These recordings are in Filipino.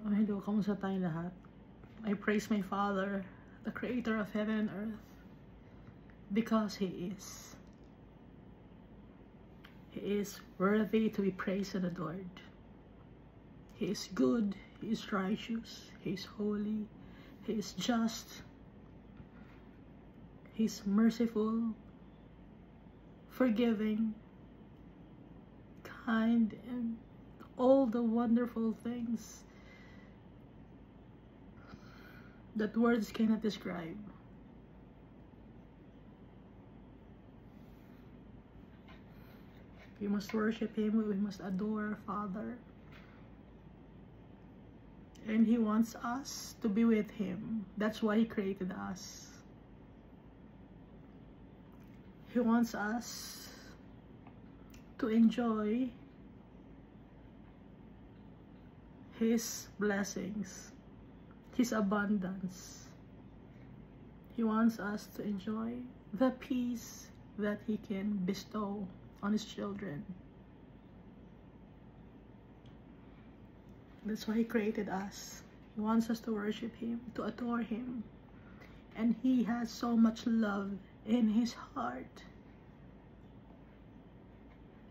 Hello, kamusta tayong lahat? I praise my Father, the Creator of heaven and earth, because He is. He is worthy to be praised and adored. He is good, He is righteous, He is holy, He is just, He is merciful, forgiving, kind, and all the wonderful things that words cannot describe. We must worship Him, we must adore our Father. And He wants us to be with Him. That's why He created us. He wants us to enjoy His blessings, His abundance. He wants us to enjoy the peace that He can bestow on His children. That's why He created us. He wants us to worship Him, to adore Him. And He has so much love in His heart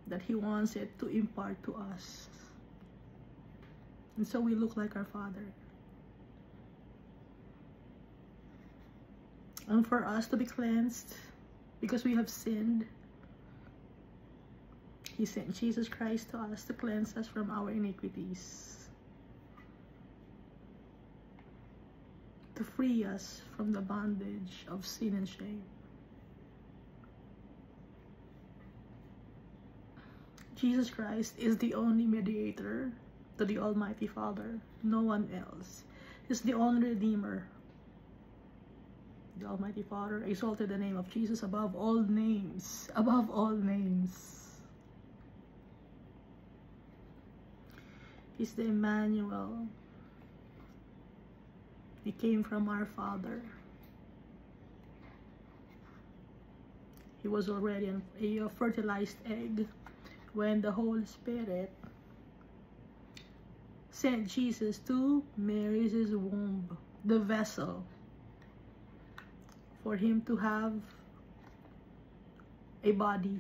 that He wants it to impart to us. And so we look like our Father. And for us to be cleansed because we have sinned, He sent Jesus Christ to us to cleanse us from our iniquities, to free us from the bondage of sin and shame. Jesus Christ is the only mediator to the Almighty Father, no one else. He's the only Redeemer. The Almighty Father exalted the name of Jesus above all names, above all names. He's the Emmanuel. He came from our Father. He was already a fertilized egg when the Holy Spirit sent Jesus to Mary's womb, the vessel, for Him to have a body.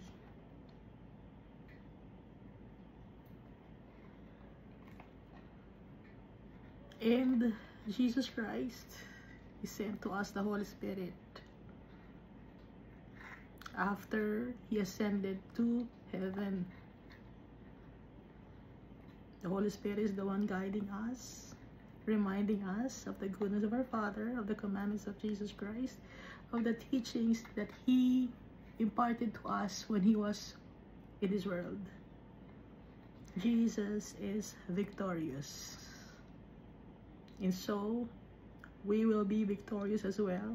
And Jesus Christ, He sent to us the Holy Spirit after He ascended to heaven. The Holy Spirit is the one guiding us, reminding us of the goodness of our Father, of the commandments of Jesus Christ, of the teachings that He imparted to us when He was in this world. Jesus is victorious. And so, we will be victorious as well,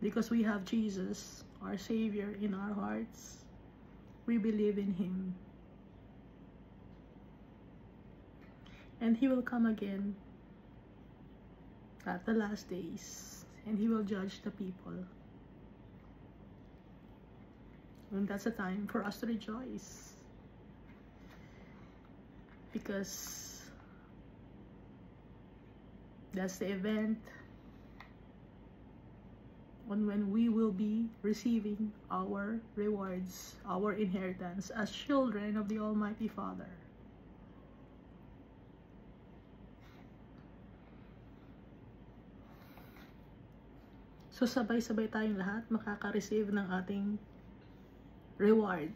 because we have Jesus, our Savior, in our hearts. We believe in Him. And He will come again at the last days, and He will judge the people. And that's a time for us to rejoice, because that's the event when we will be receiving our rewards, our inheritance as children of the Almighty Father. So sabay-sabay tayong lahat makaka-receive ng ating reward.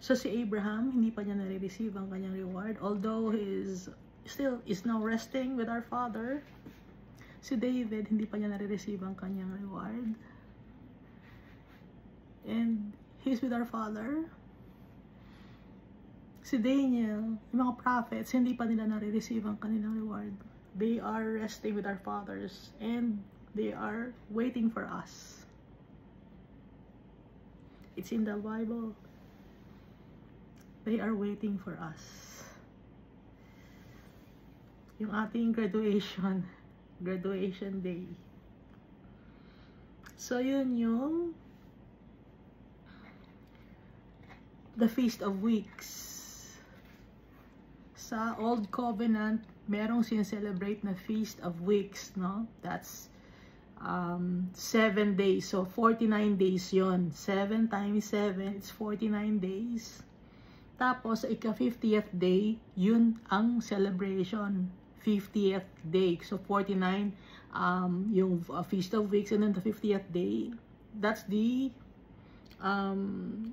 So si Abraham, hindi pa niya nare-receive ang kanyang reward, although he still is now resting with our Father. Si David, hindi pa niya nare-receive ang kanyang reward. And he's with our Father. Si Daniel, yung mga prophets, hindi pa nila nare-receive ang kanilang reward. They are resting with our fathers, and they are waiting for us. It's in the Bible. They are waiting for us. Yung ating graduation day. So yun yung the Feast of Weeks. sa Old Covenant, merong sincelebrate na Feast of Weeks, no? That's 7 days. So, 49 days yon. 7 times 7, it's 49 days. Tapos, sa ika-50th day, yun ang celebration. 50th day. So, 49, yung Feast of Weeks, and then the 50th day, that's the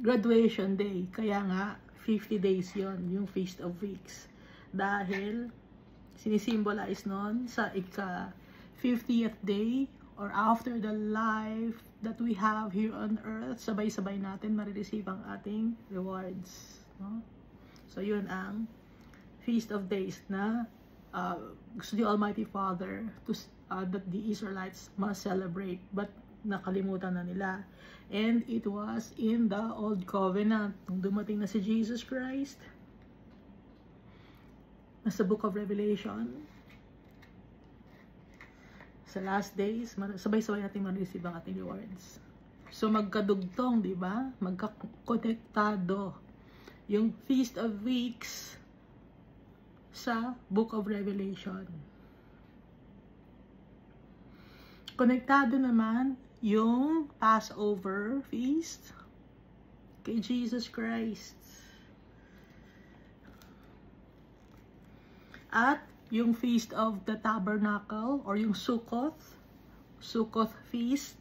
graduation day. Kaya nga, 50 days yon yung Feast of Weeks. Dahil, sinisimbolize nun sa ika-50th day or after the life that we have here on earth, sabay-sabay natin marireceive ang ating rewards. No? So, yun ang Feast of Days na gusto ni Almighty Father that the Israelites must celebrate. But nakalimutan na nila. And it was in the Old Covenant. Nung dumating na si Jesus Christ, nasa Book of Revelation, sa last days, sabay-sabay natin ma-receive ang ating rewards. So, magkadugtong, di ba? Magkakonektado yung Feast of Weeks sa Book of Revelation. Konektado naman yung Passover feast kay Jesus Christ. At yung Feast of the Tabernacle or yung Sukkoth feast,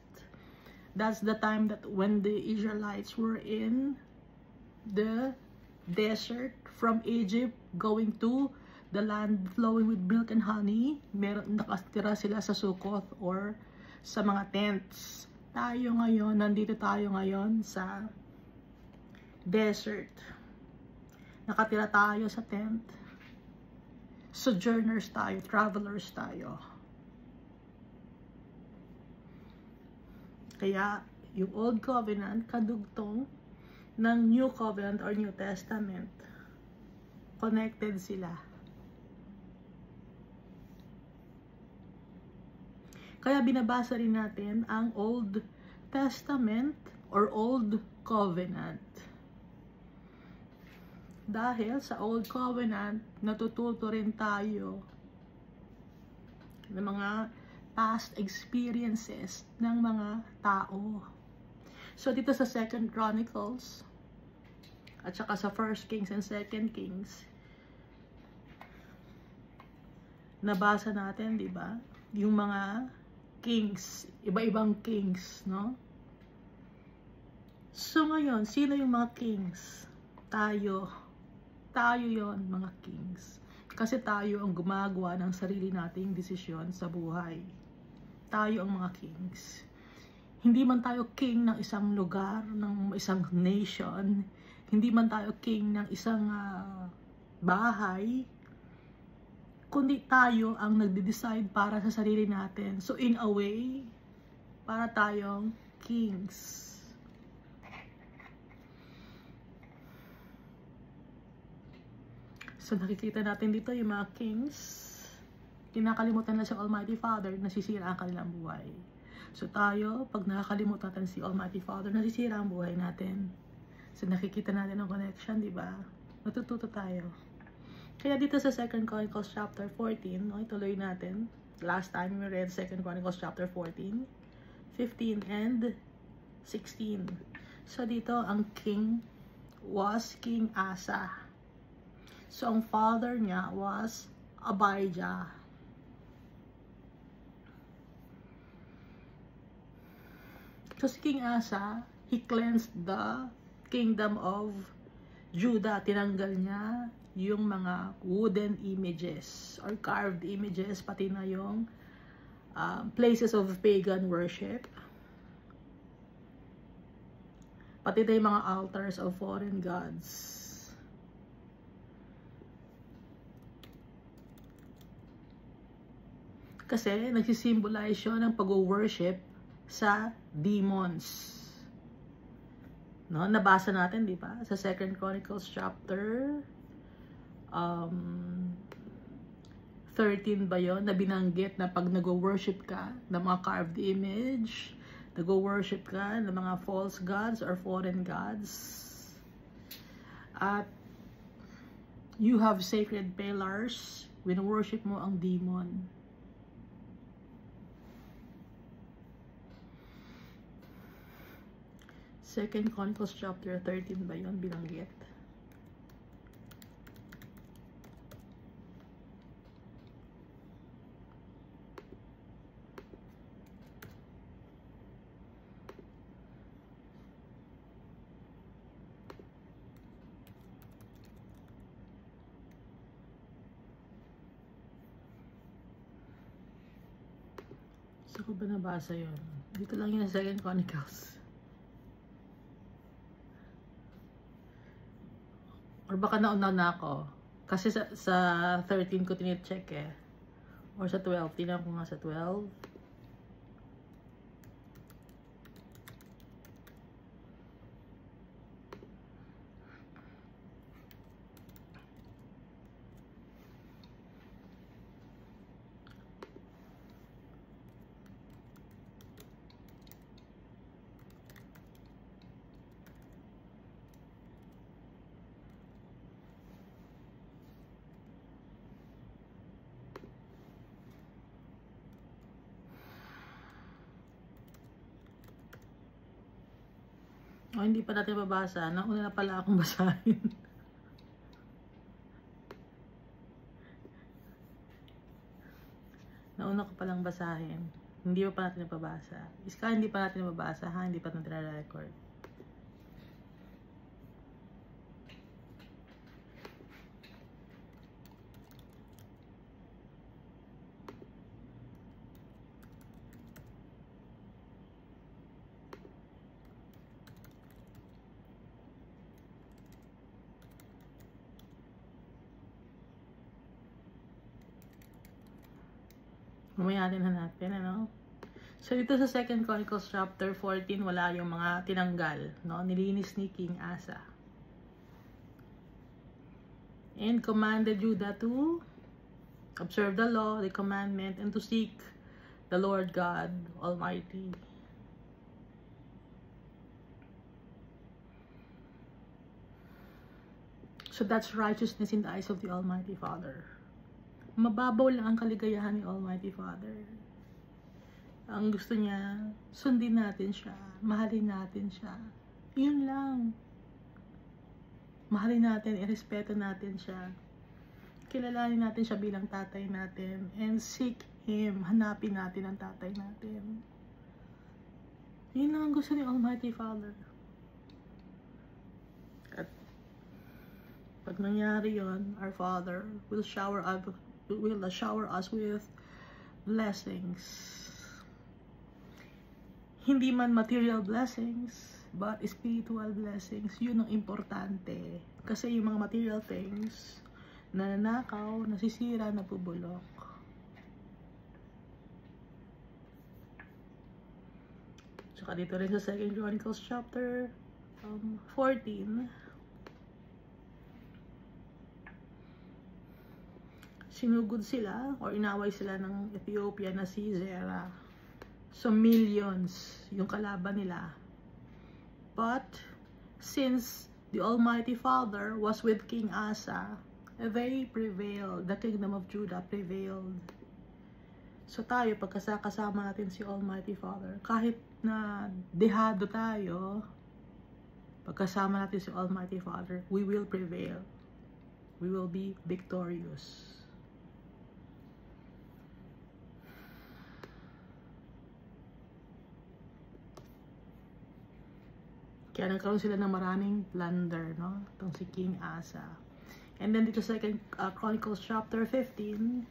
that's the time that when the Israelites were in the desert from Egypt going to the land flowing with milk and honey. Nakatira sila sa Sukkoth or sa mga tents. Nandito tayo ngayon sa desert. Nakatira tayo sa tent. Sojourners tayo, travelers tayo. Kaya, yung Old Covenant, kadugtong ng New Covenant or New Testament. Connected sila. Kaya binabasa rin natin ang Old Testament or Old Covenant. Dahil sa Old Covenant, natututo rin tayo ng mga past experiences ng mga tao. So, dito sa 2 Chronicles, at saka sa 1 Kings and 2 Kings, nabasa natin, di ba? Yung mga kings, iba-ibang kings, no? So, ngayon, sino yung mga kings? Tayo. Tayo yon, mga kings. Kasi tayo ang gumagawa ng sarili nating desisyon sa buhay. Tayo ang mga kings. Hindi man tayo king ng isang lugar, ng isang nation, hindi man tayo king ng isang bahay, kundi tayo ang nagde-decide para sa sarili natin. So, in a way, para tayong kings. So, nakikita natin dito yung mga kings. Kinakalimutan na si Almighty Father, nasisira ang kanilang buhay. So, tayo, pag nakakalimutan natin si Almighty Father, nasisira ang buhay natin. So, nakikita natin ang connection, di ba? Natututo tayo. Kaya dito sa 2 Chronicles chapter 14, no, ituloy natin. Last time we read 2 Chronicles chapter 14, 15, and 16. So dito, ang king was King Asa. So ang father niya was Abijah. So si King Asa, he cleansed the kingdom of Judah. Tinanggal niya yung mga wooden images or carved images, pati na yung places of pagan worship, pati na yung mga altars of foreign gods. Kasi nagsisimbolize yun ng pag-worship sa demons. No, nabasa natin, di ba? Sa 2 Chronicles chapter 13 ba yun, na binanggit na pag nag-worship ka ng mga carved image, nag-worship ka ng mga false gods or foreign gods, at You have sacred pillars. Wino-worship mo ang demon. Second Chronicles chapter 13 ba yun binanggit? Saan ko ba nabasa yun? Dito lang yun sa Second Chronicles. Or baka nauna na ako. Kasi sa 13 ko tinicheck eh. Or sa 12. Tingnan ko nga sa 12. O, hindi pa natin mabasa. Nauna na pala akong basahin. Nauna ko palang basahin. Hindi pa natin napabasa. Iska, hindi pa natin mabasa ha. Hindi pa natin na-record. Mamaya din hanapin, ano? So, dito sa Second Chronicles chapter 14, wala yung mga tinanggal, no? Nilinis ni King Asa. And commanded Judah to observe the law, the commandment, and to seek the Lord God Almighty. So, that's righteousness in the eyes of the Almighty Father. Mababaw lang ang kaligayahan ni Almighty Father. Ang gusto niya, sundin natin siya, mahalin natin siya. Yun lang. Mahalin natin, irespeto natin siya. Kilalanin natin siya bilang tatay natin. And seek Him. Hanapin natin ang tatay natin. Yun lang ang gusto ni Almighty Father. At pag nangyari yun, our Father will shower us with blessings. Hindi man material blessings, but spiritual blessings. Yun ang importante. Kasi yung mga material things, nananakaw, nasisira, napubulok. Tsaka dito rin sa Second Chronicles chapter 14, sinugod sila or inaway sila ng Ethiopia na si Zerah. So millions yung kalaban nila. But since the Almighty Father was with King Asa, they prevailed. The kingdom of Judah prevailed. So tayo, pagkasama natin si Almighty Father, kahit na dehado tayo, pagkasama natin si Almighty Father, we will prevail. We will be victorious. Kaya nagkaroon sila ng maraming plunder, no? Itong si King Asa. And then dito sa Second Chronicles chapter 15,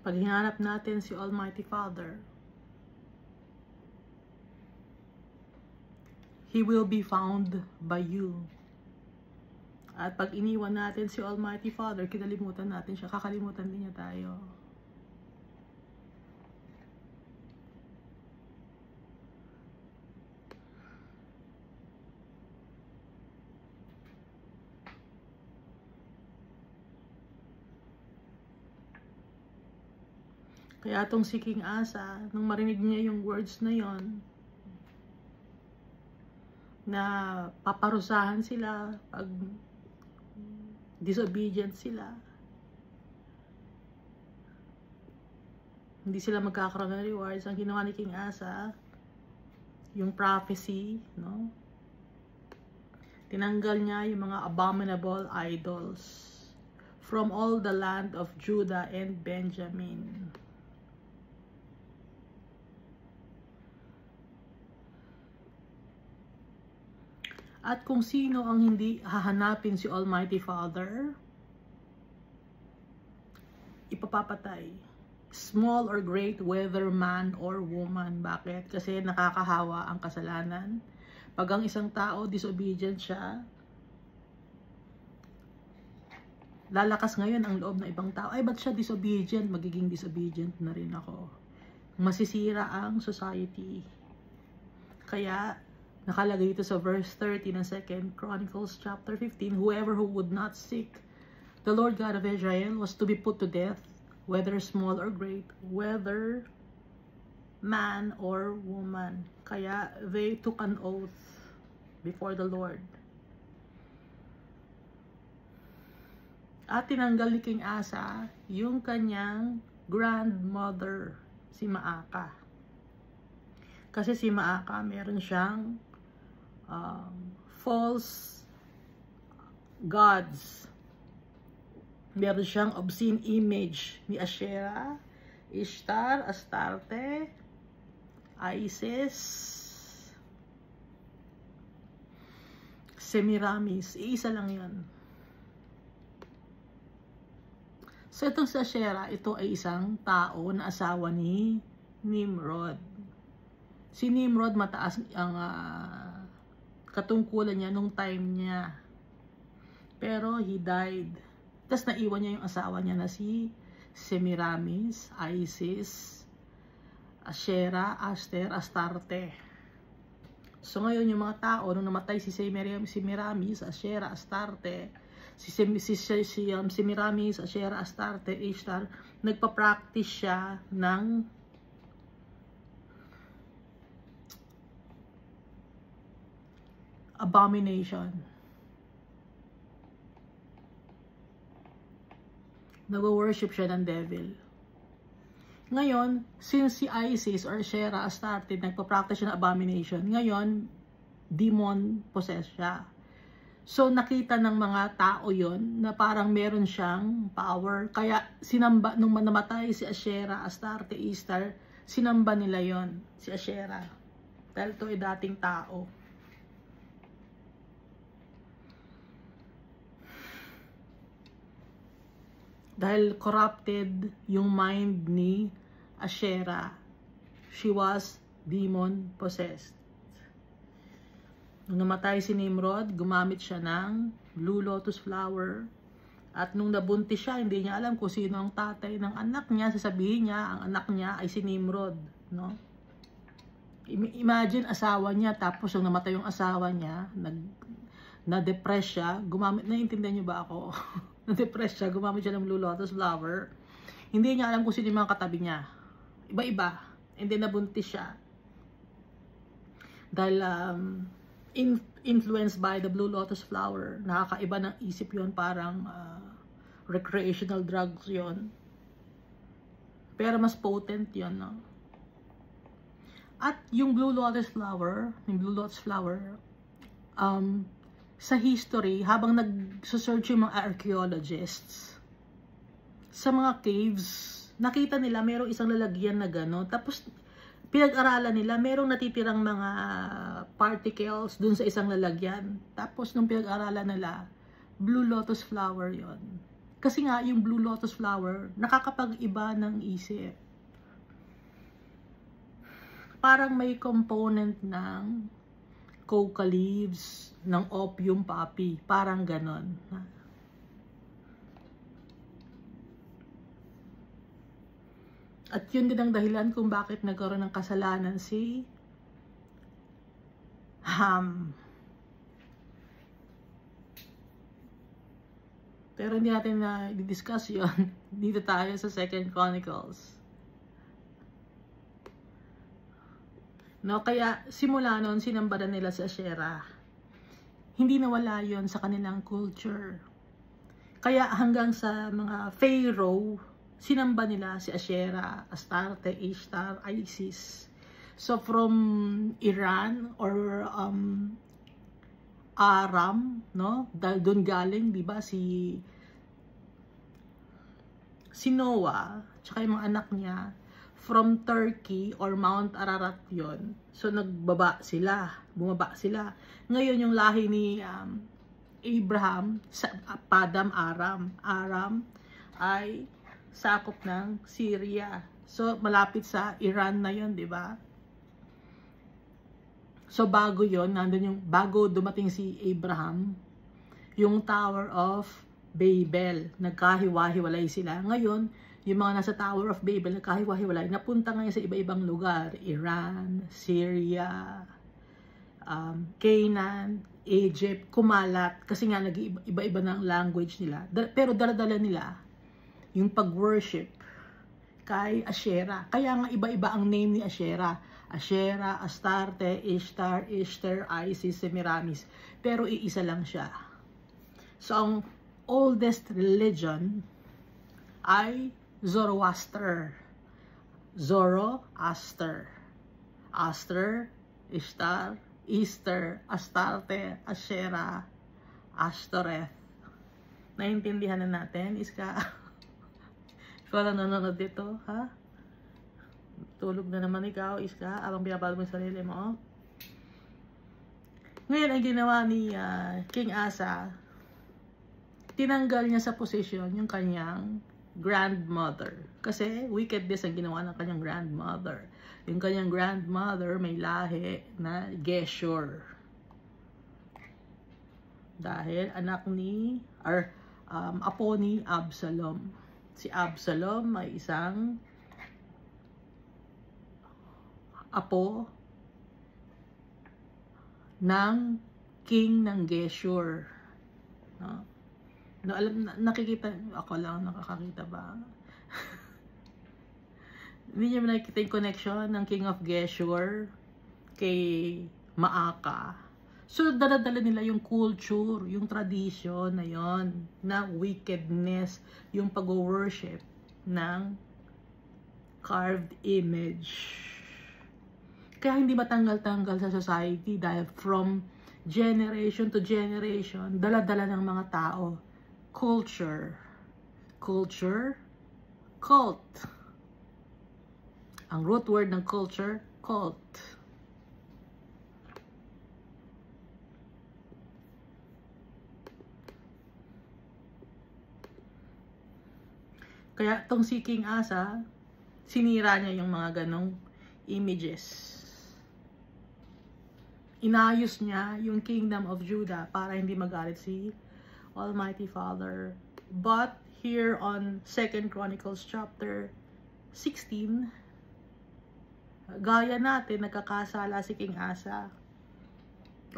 pag hinanap natin si Almighty Father, He will be found by you. At pag iniwan natin si Almighty Father, kinalimutan natin siya, kakalimutan din niya tayo. Kaya tong si King Asa, nung marinig niya yung words na yon, na paparusahan sila pag disobedient sila, hindi sila magkakaroon ng rewards, ang ginawa ni King Asa, yung prophecy, no? Tinanggal niya yung mga abominable idols from all the land of Judah and Benjamin. At kung sino ang hindi hahanapin si Almighty Father, ipapapatay. Small or great, whether man or woman. Bakit? Kasi nakakahawa ang kasalanan. Pag ang isang tao disobedient siya, lalakas ngayon ang loob ng ibang tao. Ay, ba't siya disobedient? Magiging disobedient na rin ako. Masisira ang society. Kaya, nakalagay ito sa verse 30 ng 2 Chronicles chapter 15, whoever who would not seek the Lord God of Israel was to be put to death, whether small or great, whether man or woman. Kaya they took an oath before the Lord. At tinanggal ni King Asa yung kanyang grandmother, si Maaka. Kasi si Maaka, meron siyang false gods. Meron siyang obscene image ni Asherah, Ishtar, Astarte, Isis, Semiramis. Iisa lang yan. So itong si Asherah, ito ay isang tao na asawa ni Nimrod. Si Nimrod, mataas ang katungkulan niya nung time niya. Pero he died. Tapos naiwan niya yung asawa niya na si Semiramis, Isis, Asherah, Aster, Astarte. So ngayon yung mga tao, nung namatay si Semiramis, Asherah, Astarte, si Semiramis, Asherah, Astarte, Ishtar, nagpa-practice siya ng abomination. Nag-worship siya ng devil. Ngayon, since si Isis or Asherah, Astarte, nagpa-practice siya ng abomination, ngayon, demon possessed siya. So, nakita ng mga tao yon na parang meron siyang power. Kaya, sinamba, nung namatay si Asherah, Astarte, Ishtar, sinamba nila yon si Asherah. Dahil ito ay dating tao. Dahil corrupted yung mind ni Asherah. She was demon possessed. Nung namatay si Nimrod, gumamit siya ng blue lotus flower. At nung nabuntis siya, hindi niya alam kung sino ang tatay ng anak niya. Sasabihin niya, ang anak niya ay si Nimrod. No? Imagine asawa niya, tapos nung namatay yung asawa niya, na-depress siya, gumamit, naiintindihan niyo ba ako? Na-depress siya, gumamit siya ng blue lotus flower. Hindi niya alam kung sino yung mga katabi niya. Iba-iba. And then nabuntis siya. Dahil influenced by the blue lotus flower, nakakaiba ng isip yon, parang recreational drugs yon. Pero mas potent yon, no? At yung blue lotus flower, sa history, habang nag-search yung mga archaeologists, sa mga caves, nakita nila mayroong isang lalagyan na gano'n. Tapos, pinag-aralan nila, mayroong natitirang mga particles dun sa isang lalagyan. Tapos, nung pinag-aralan nila, blue lotus flower yon. Kasi nga, yung blue lotus flower, nakakapag-iba ng isip. Parang may component ng coca leaves, ng opium poppy. Parang ganon. At yun din ang dahilan kung bakit nagkaroon ng kasalanan si Ham. Pero hindi natin na i-discuss yun. Dito tayo sa 2 Chronicles. No? Kaya simula noon, sinamba na nila si Asherah. Hindi nawala yon sa kanilang culture. Kaya hanggang sa mga Pharaoh, sinamba nila si Asherah, Astarte, Ishtar, Isis. So from Iran or Aram, no? Dahil doon galing, di ba, si Noah, tsaka yung mga anak niya, from Turkey or Mount Ararat yon. So bumaba sila. Ngayon yung lahi ni Abraham, Padam Aram. Aram ay sakop ng Syria. So malapit sa Iran na yon, di ba? So bago yon, bago dumating si Abraham, yung Tower of Babel, nagkahiwa-hiwalay sila. Ngayon, yung mga nasa Tower of Babel, nagkahiwa-hiwalay, napunta ngayon sa iba-ibang lugar. Iran, Syria, Canaan, Egypt, kumalat. Kasi nga, nag-iba-iba ng language nila. Pero dala-dala nila yung pag-worship kay Asherah. Kaya nga iba-iba ang name ni Asherah. Asherah, Astarte, Ishtar, Isis, Semiramis. Pero iisa lang siya. So, ang oldest religion ay Zoroaster. Zoroaster. Aster, Ishtar, Easter, Astarte, Asherah, Ashtoreth. Naintindihan na natin, Iska? Ikaw lang nanonood dito, ha? Tulog na naman ikaw, Iska, abang pinapalo mo yung sarili mo. Ngayon, ang ginawa ni King Asa, tinanggal niya sa posisyon yung kanyang grandmother. Kasi wickedness ang ginawa ng kanyang grandmother. Yung kanyang grandmother may lahi na Geshur. Dahil anak ni, apo ni Absalom. Si Absalom ay isang apo ng king ng Geshur. No? No, nakikita, ako lang nakakakita ba? Hindi niyo nakikita yung connection ng king of Geshur kay Maaka. So, dala-dala nila yung culture, yung tradition na yon, na wickedness, yung pag-worship ng carved image. Kaya hindi matanggal-tanggal sa society dahil from generation to generation, dala-dala ng mga tao. Culture. Culture. Cult. Ang root word ng culture, cult. Kaya tong si King Asa, sinira niya yung mga ganong images. Inayos niya yung kingdom of Judah para hindi magalit si Almighty Father. But here on 2 Chronicles chapter 16, gaya natin, nagkakasala si King Asa.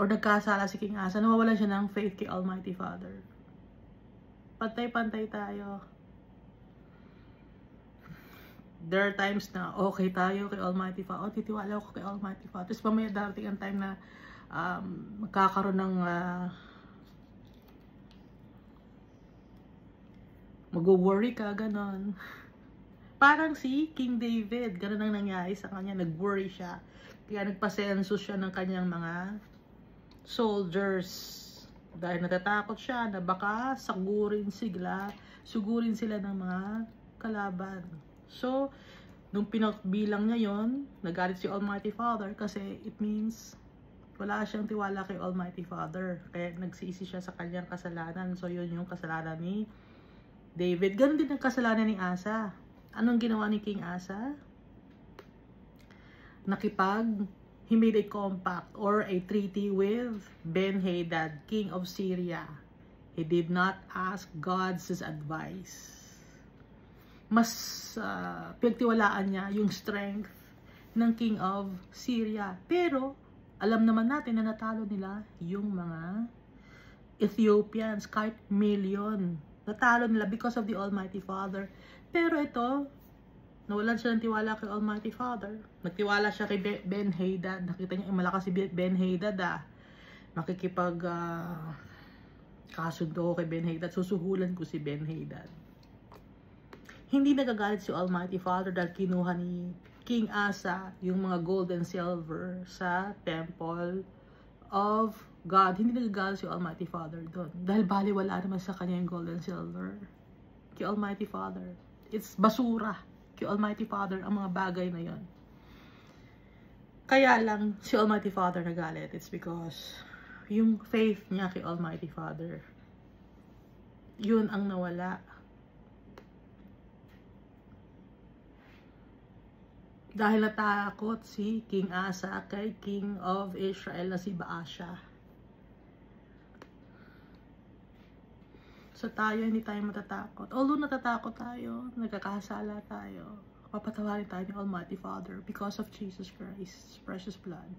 Or nagkasala si King Asa, nawawalan siya ng faith kay Almighty Father. Pantay-pantay tayo. There are times na okay tayo kay Almighty Father. Titiwala ako kay Almighty Father. Tapos mamaya darating ang time na magkakaroon ng mag-worry ka, ganon. Parang si King David, ganon ang nangyari sa kanya. Nag-worry siya. Kaya nagpa-census siya ng kanyang mga soldiers. Dahil natatakot siya na baka sugurin sila ng mga kalaban. So, nung pinagbilang niya yon, nagalit si Almighty Father kasi it means wala siyang tiwala kay Almighty Father. Kaya nagsisi siya sa kanyang kasalanan. So, yun yung kasalanan ni David. Ganon din ang kasalanan ni Asa. Anong ginawa ni King Asa? He made a compact or a treaty with Ben-Hadad, king of Syria. He did not ask God's advice. Mas pinagtiwalaan niya yung strength ng king of Syria. Pero, alam naman natin na natalo nila yung mga Ethiopians, kahit million. Natalo nila because of the Almighty Father. Pero ito, Nawalan siya ng tiwala kay Almighty Father. Nagtiwala siya kay Ben-Hadad. Nakita niya, malakas si Ben-Hadad makikipag kasundo kay Ben-Hadad. Susuhulan ko si Ben-Hadad. Hindi nagagalit si Almighty Father dahil kinuha ni King Asa yung mga gold and silver sa temple of God. Hindi nagagalit si Almighty Father doon. Dahil baliwala naman sa kanya yung gold and silver. Kay Almighty Father. It's basura. Kay Almighty Father ang mga bagay na yon. Kaya lang si Almighty Father nagalit. It's because yung faith niya kay Almighty Father, yun ang nawala. Dahil natakot si King Asa kay King of Israel na si Baasha. So tayo, hindi tayo matatakot. Although natatakot tayo, nagkakasala tayo, papatawarin tayo ni Almighty Father because of Jesus Christ's precious blood.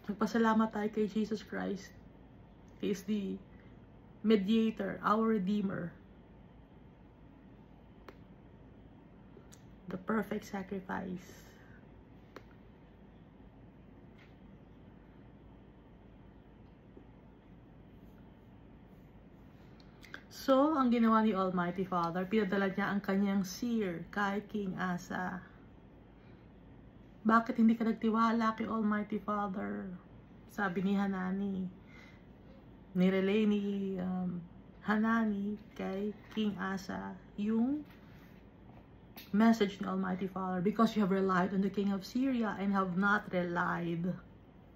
Nagpasalamat tayo kay Jesus Christ. He is the mediator, our Redeemer. The perfect sacrifice. So, ang ginawa ni Almighty Father, pinadala niya ang kanyang seer kay King Asa. Bakit hindi ka nagtiwala kay Almighty Father? Sabi ni Hanani. Nirelay ni Hanani kay King Asa yung message ni Almighty Father. Because you have relied on the king of Syria and have not relied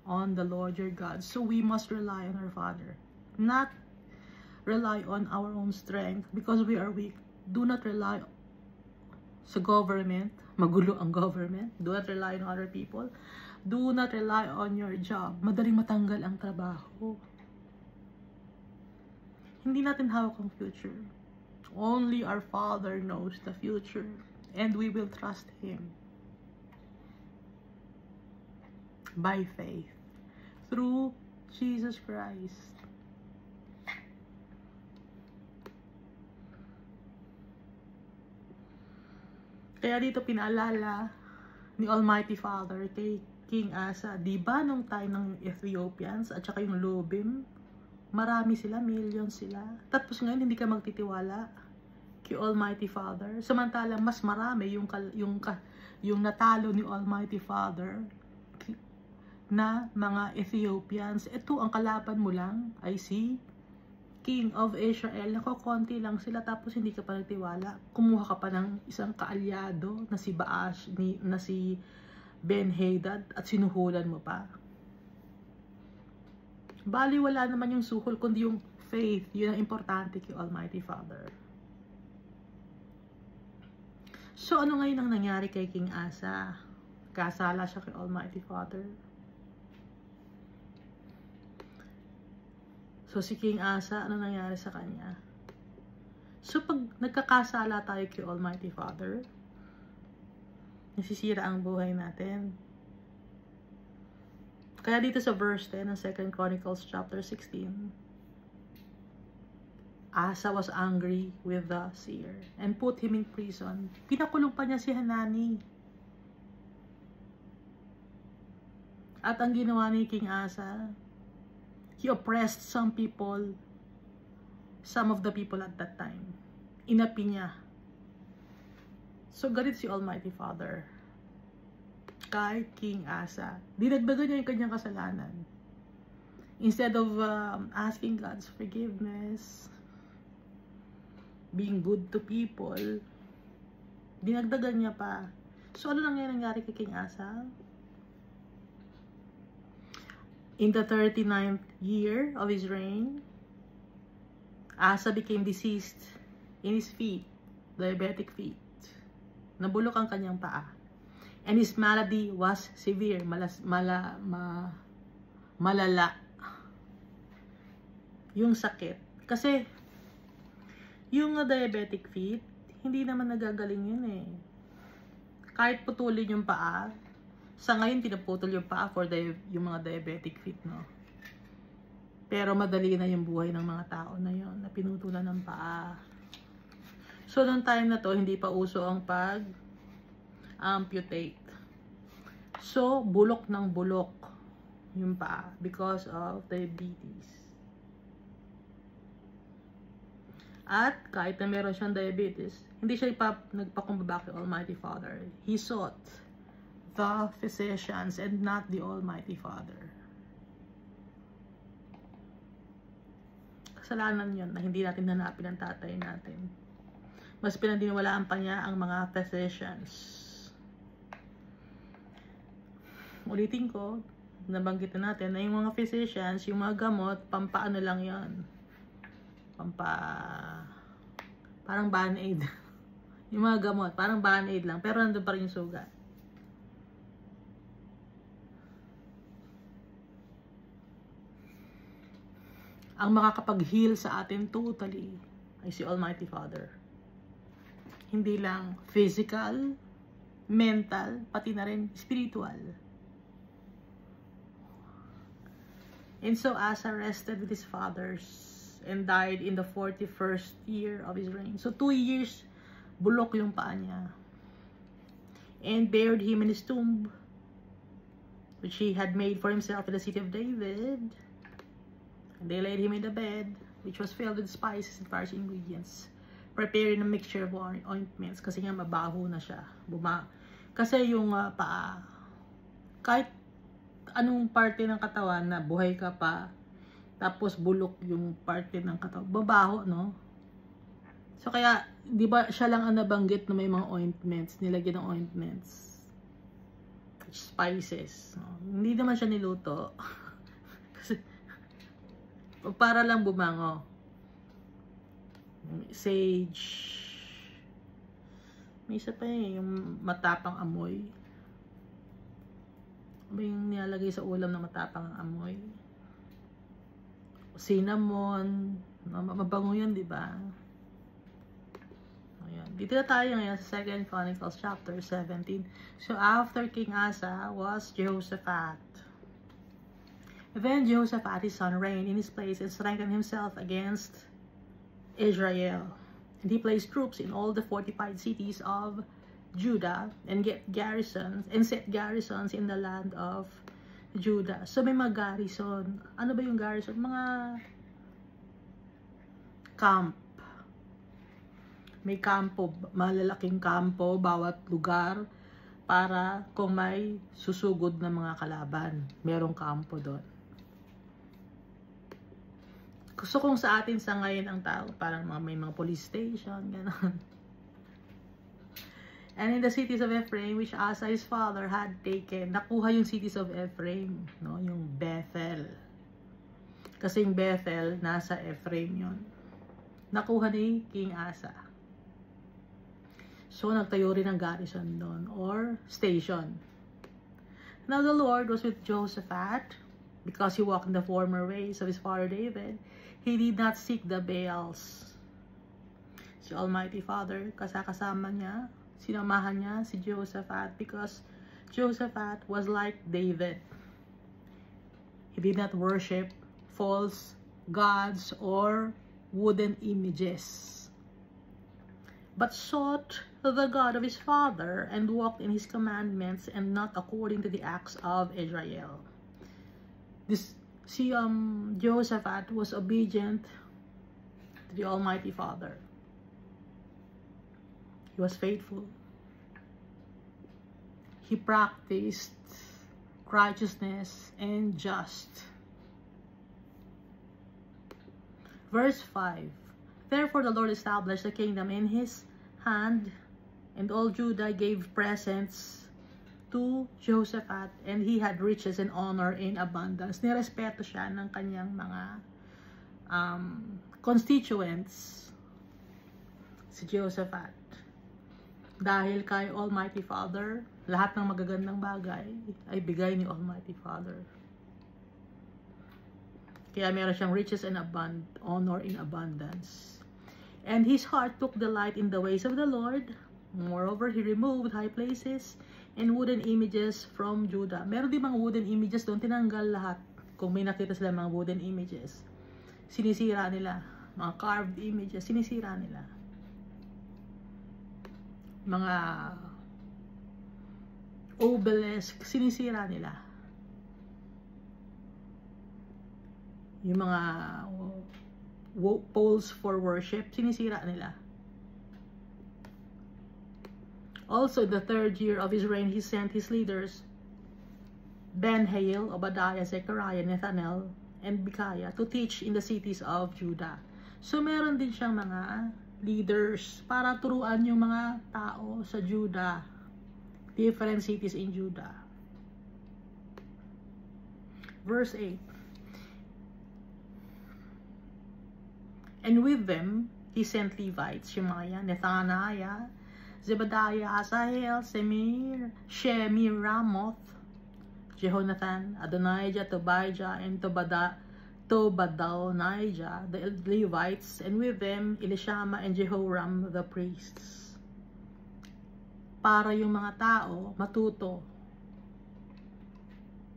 on the Lord your God. So we must rely on our Father. Not rely on our own strength because we are weak. Do not rely sa government. Magulo ang government. Do not rely on other people. Do not rely on your job. Madaling matanggal ang trabaho. Hindi natin hawak ang future. Only our Father knows the future. And we will trust Him. By faith. Through Jesus Christ. Kaya dito pinaalala ni Almighty Father kay King Asa, di ba nung time ng Ethiopians at saka yung Lubim, marami sila, millions sila. Tapos ngayon hindi ka magtitiwala kay Almighty Father. Samantalang mas marami yung natalo ni Almighty Father na mga Ethiopians. Ito ang kalaban mo lang ay si King of Israel. Konti lang sila tapos hindi ka pa nagtiwala. Kumuha ka pa ng isang kaalyado na si na si Ben-Hadad at sinuhulan mo pa. Bali wala naman yung suhol kundi yung faith. Yun ang importante kay Almighty Father. So ano ngayon ang nangyari kay King Asa? Kasala siya kay Almighty Father. So, si King Asa, ano nangyari sa kanya? So, pag nagkakasala tayo kay Almighty Father, nasisira ang buhay natin. Kaya dito sa verse 10 ng 2 Chronicles chapter 16, Asa was angry with the seer and put him in prison. Pinakulong pa niya si Hanani. At ang ginawa ni King Asa, he oppressed some of the people at that time. Inapi niya. So, galit si Almighty Father kay King Asa. Dinagdagan niya yung kanyang kasalanan. Instead of asking God's forgiveness, being good to people, dinagdagan niya pa. So, ano nangyari kay King Asa? In the 39th year of his reign, Asa became diseased in his feet, diabetic feet. Nabulok ang kanyang paa. And his malady was severe, malala. Yung sakit. Kasi, yung diabetic feet, hindi naman nagagaling yun eh. Kahit putulin yung paa, sa ngayon, pinaputol yung paa for yung mga diabetic feet, no? Pero madali na yung buhay ng mga tao na yon na pinutulan ng paa. So, noong time na to, hindi pa uso ang pag-amputate. So, bulok ng bulok yung paa because of diabetes. At kahit na meron siyang diabetes, hindi siya nagpakumbaba kay Almighty Father. He sought the physicians and not the Almighty Father. Kasalanan yun na hindi natin hanapin ang tatay natin. Mas pinandiniwalaan pa niya ang mga physicians. Ulitin ko, nabanggit na natin na yung mga physicians, yung mga gamot, pampaano lang yan. Parang band-aid. Yung mga gamot, parang band-aid lang, pero nandun pa rin yung sugat. Ang makakapag-heal sa atin totally ay si Almighty Father. Hindi lang physical, mental, pati na rin spiritual. And so Asa rested with his fathers and died in the 41st year of his reign. So 2 years, bulok yung paa niya. And buried him in his tomb, which he had made for himself in the city of David. And they laid him in the bed, which was filled with spices and various ingredients, preparing a mixture of ointments, kasi nga mabaho na siya. Kasi yung paa, kahit anong parte ng katawan na buhay ka pa, tapos bulok yung parte ng katawan, babaho, no? So kaya, di ba siya lang ang nabanggit na may mga ointments, nilagyan ng ointments, spices, no? Hindi naman siya niluto. Kasi para lang bumango. Sage. May isa pa yung matapang amoy. Ano yung nilalagay sa ulam na matapang amoy? Cinnamon. Mabango yun, di ba? Ayan. Dito na tayo ngayon sa 2 Chronicles chapter 17. So, after King Asa was Jehoshaphat. Then Jehoshaphat, his son, reigned in his place and strengthened himself against Israel. And he placed troops in all the fortified cities of Judah and set garrisons in the land of Judah. So may mga garrison. Ano ba yung garrison? Mga camp. May kampo, malalaking kampo bawat lugar para kung may susugod na mga kalaban, merong kampo doon. So kung sa atin sa ngayon ang tao, parang may mga police station, gano'n. And in the cities of Ephraim, which Asa his father had taken, nakuha yung cities of Ephraim, no? Yung Bethel. Kasi yung Bethel, nasa Ephraim yun. Nakuha ni King Asa. So, nagtayo rin ng garrison doon, or station. Now the Lord was with Jehoshaphat, because he walked in the former ways of his father David. He did not seek the Baals. Si Almighty Father, kasama niya, sinamahan niya si Jehoshaphat, because Jehoshaphat was like David. He did not worship false gods or wooden images, but sought the God of his father and walked in his commandments and not according to the acts of Israel. Jehoshaphat was obedient to the Almighty Father. He was faithful. He practiced righteousness and just. Verse 5. Therefore the Lord established the kingdom in his hand, and all Judah gave presents to Jehoshaphat, and he had riches and honor in abundance. Nirespeto siya ng kanyang mga constituents, si Jehoshaphat. Dahil kay Almighty Father, lahat ng magagandang bagay ay bigay ni Almighty Father. Kaya meron siyang riches and honor in abundance. And his heart took delight in the ways of the Lord. Moreover, he removed high places and wooden images from Judah. Meron din mga wooden images doon, tinanggal lahat. Kung may nakita sila mga wooden images, sinisira nila. Mga carved images, sinisira nila. mga obelisk, sinisira nila. Yung mga poles for worship, sinisira nila. Also, the 3rd year of his reign, he sent his leaders, Ben-Hail, Obadiah, Zechariah, Nethanel, and Micaiah, to teach in the cities of Judah. So, meron din siyang mga leaders para turuan yung mga tao sa Judah, different cities in Judah. Verse 8. And with them, he sent Levites, Shemaiah, Nethaniah, Zebadiah, Asahel, Shemiramoth, Jehonathan, Adonijah, Tobijah, and Tobadonijah, the Levites, and with them Elishama and Jehoram the priests. Para yung mga tao matuto.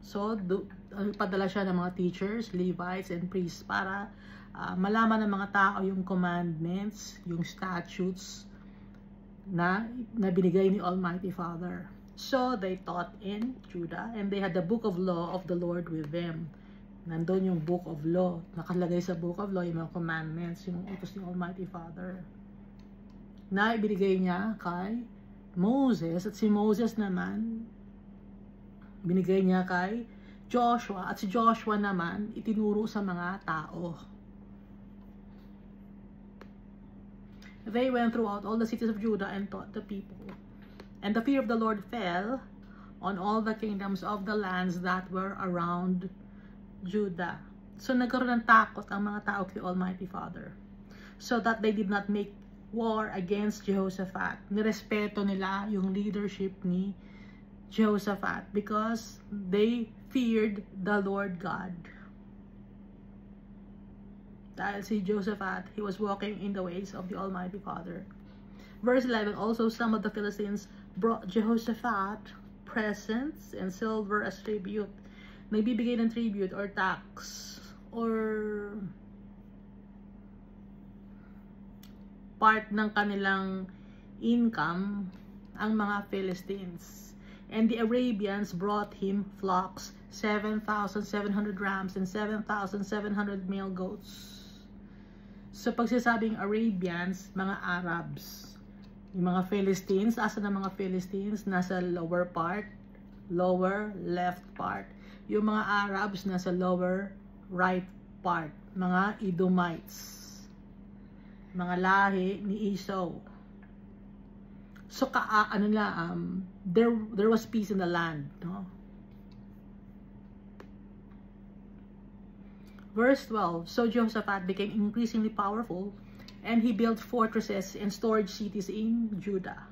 So, padala siya ng mga teachers, Levites, and priests para malaman ng mga tao yung commandments, yung statutes na binigay ni Almighty Father. So, they taught in Judah, and they had the book of law of the Lord with them. Nandun yung book of law. Nakalagay sa book of law yung mga commandments, yung utos ni Almighty Father. Na ibinigay niya kay Moses, at si Moses naman, binigay niya kay Joshua, at si Joshua naman, itinuro sa mga tao. They went throughout all the cities of Judah and taught the people. And the fear of the Lord fell on all the kingdoms of the lands that were around Judah. So nagkaroon ng takot ang mga tao kay Almighty Father, so that they did not make war against Jehoshaphat. Nirespeto nila yung leadership ni Jehoshaphat because they feared the Lord God. Dahil si Jehoshaphat, he was walking in the ways of the Almighty Father. Verse 11, also some of the Philistines brought Jehoshaphat presents and silver as tribute. Nagbibigay ng tribute or tax or part ng kanilang income ang mga Philistines. And the Arabians brought him flocks, 7,700 rams and 7,700 male goats. So, pag sinasabing Arabians, mga Arabs. Yung mga Philistines, asa na mga Philistines? Nasa lower part, lower left part. Yung mga Arabs, nasa lower right part. Mga Edomites. Mga lahi ni Esau. So, there was peace in the land, no? Verse 12, so Jehoshaphat became increasingly powerful, and he built fortresses and storage cities in Judah.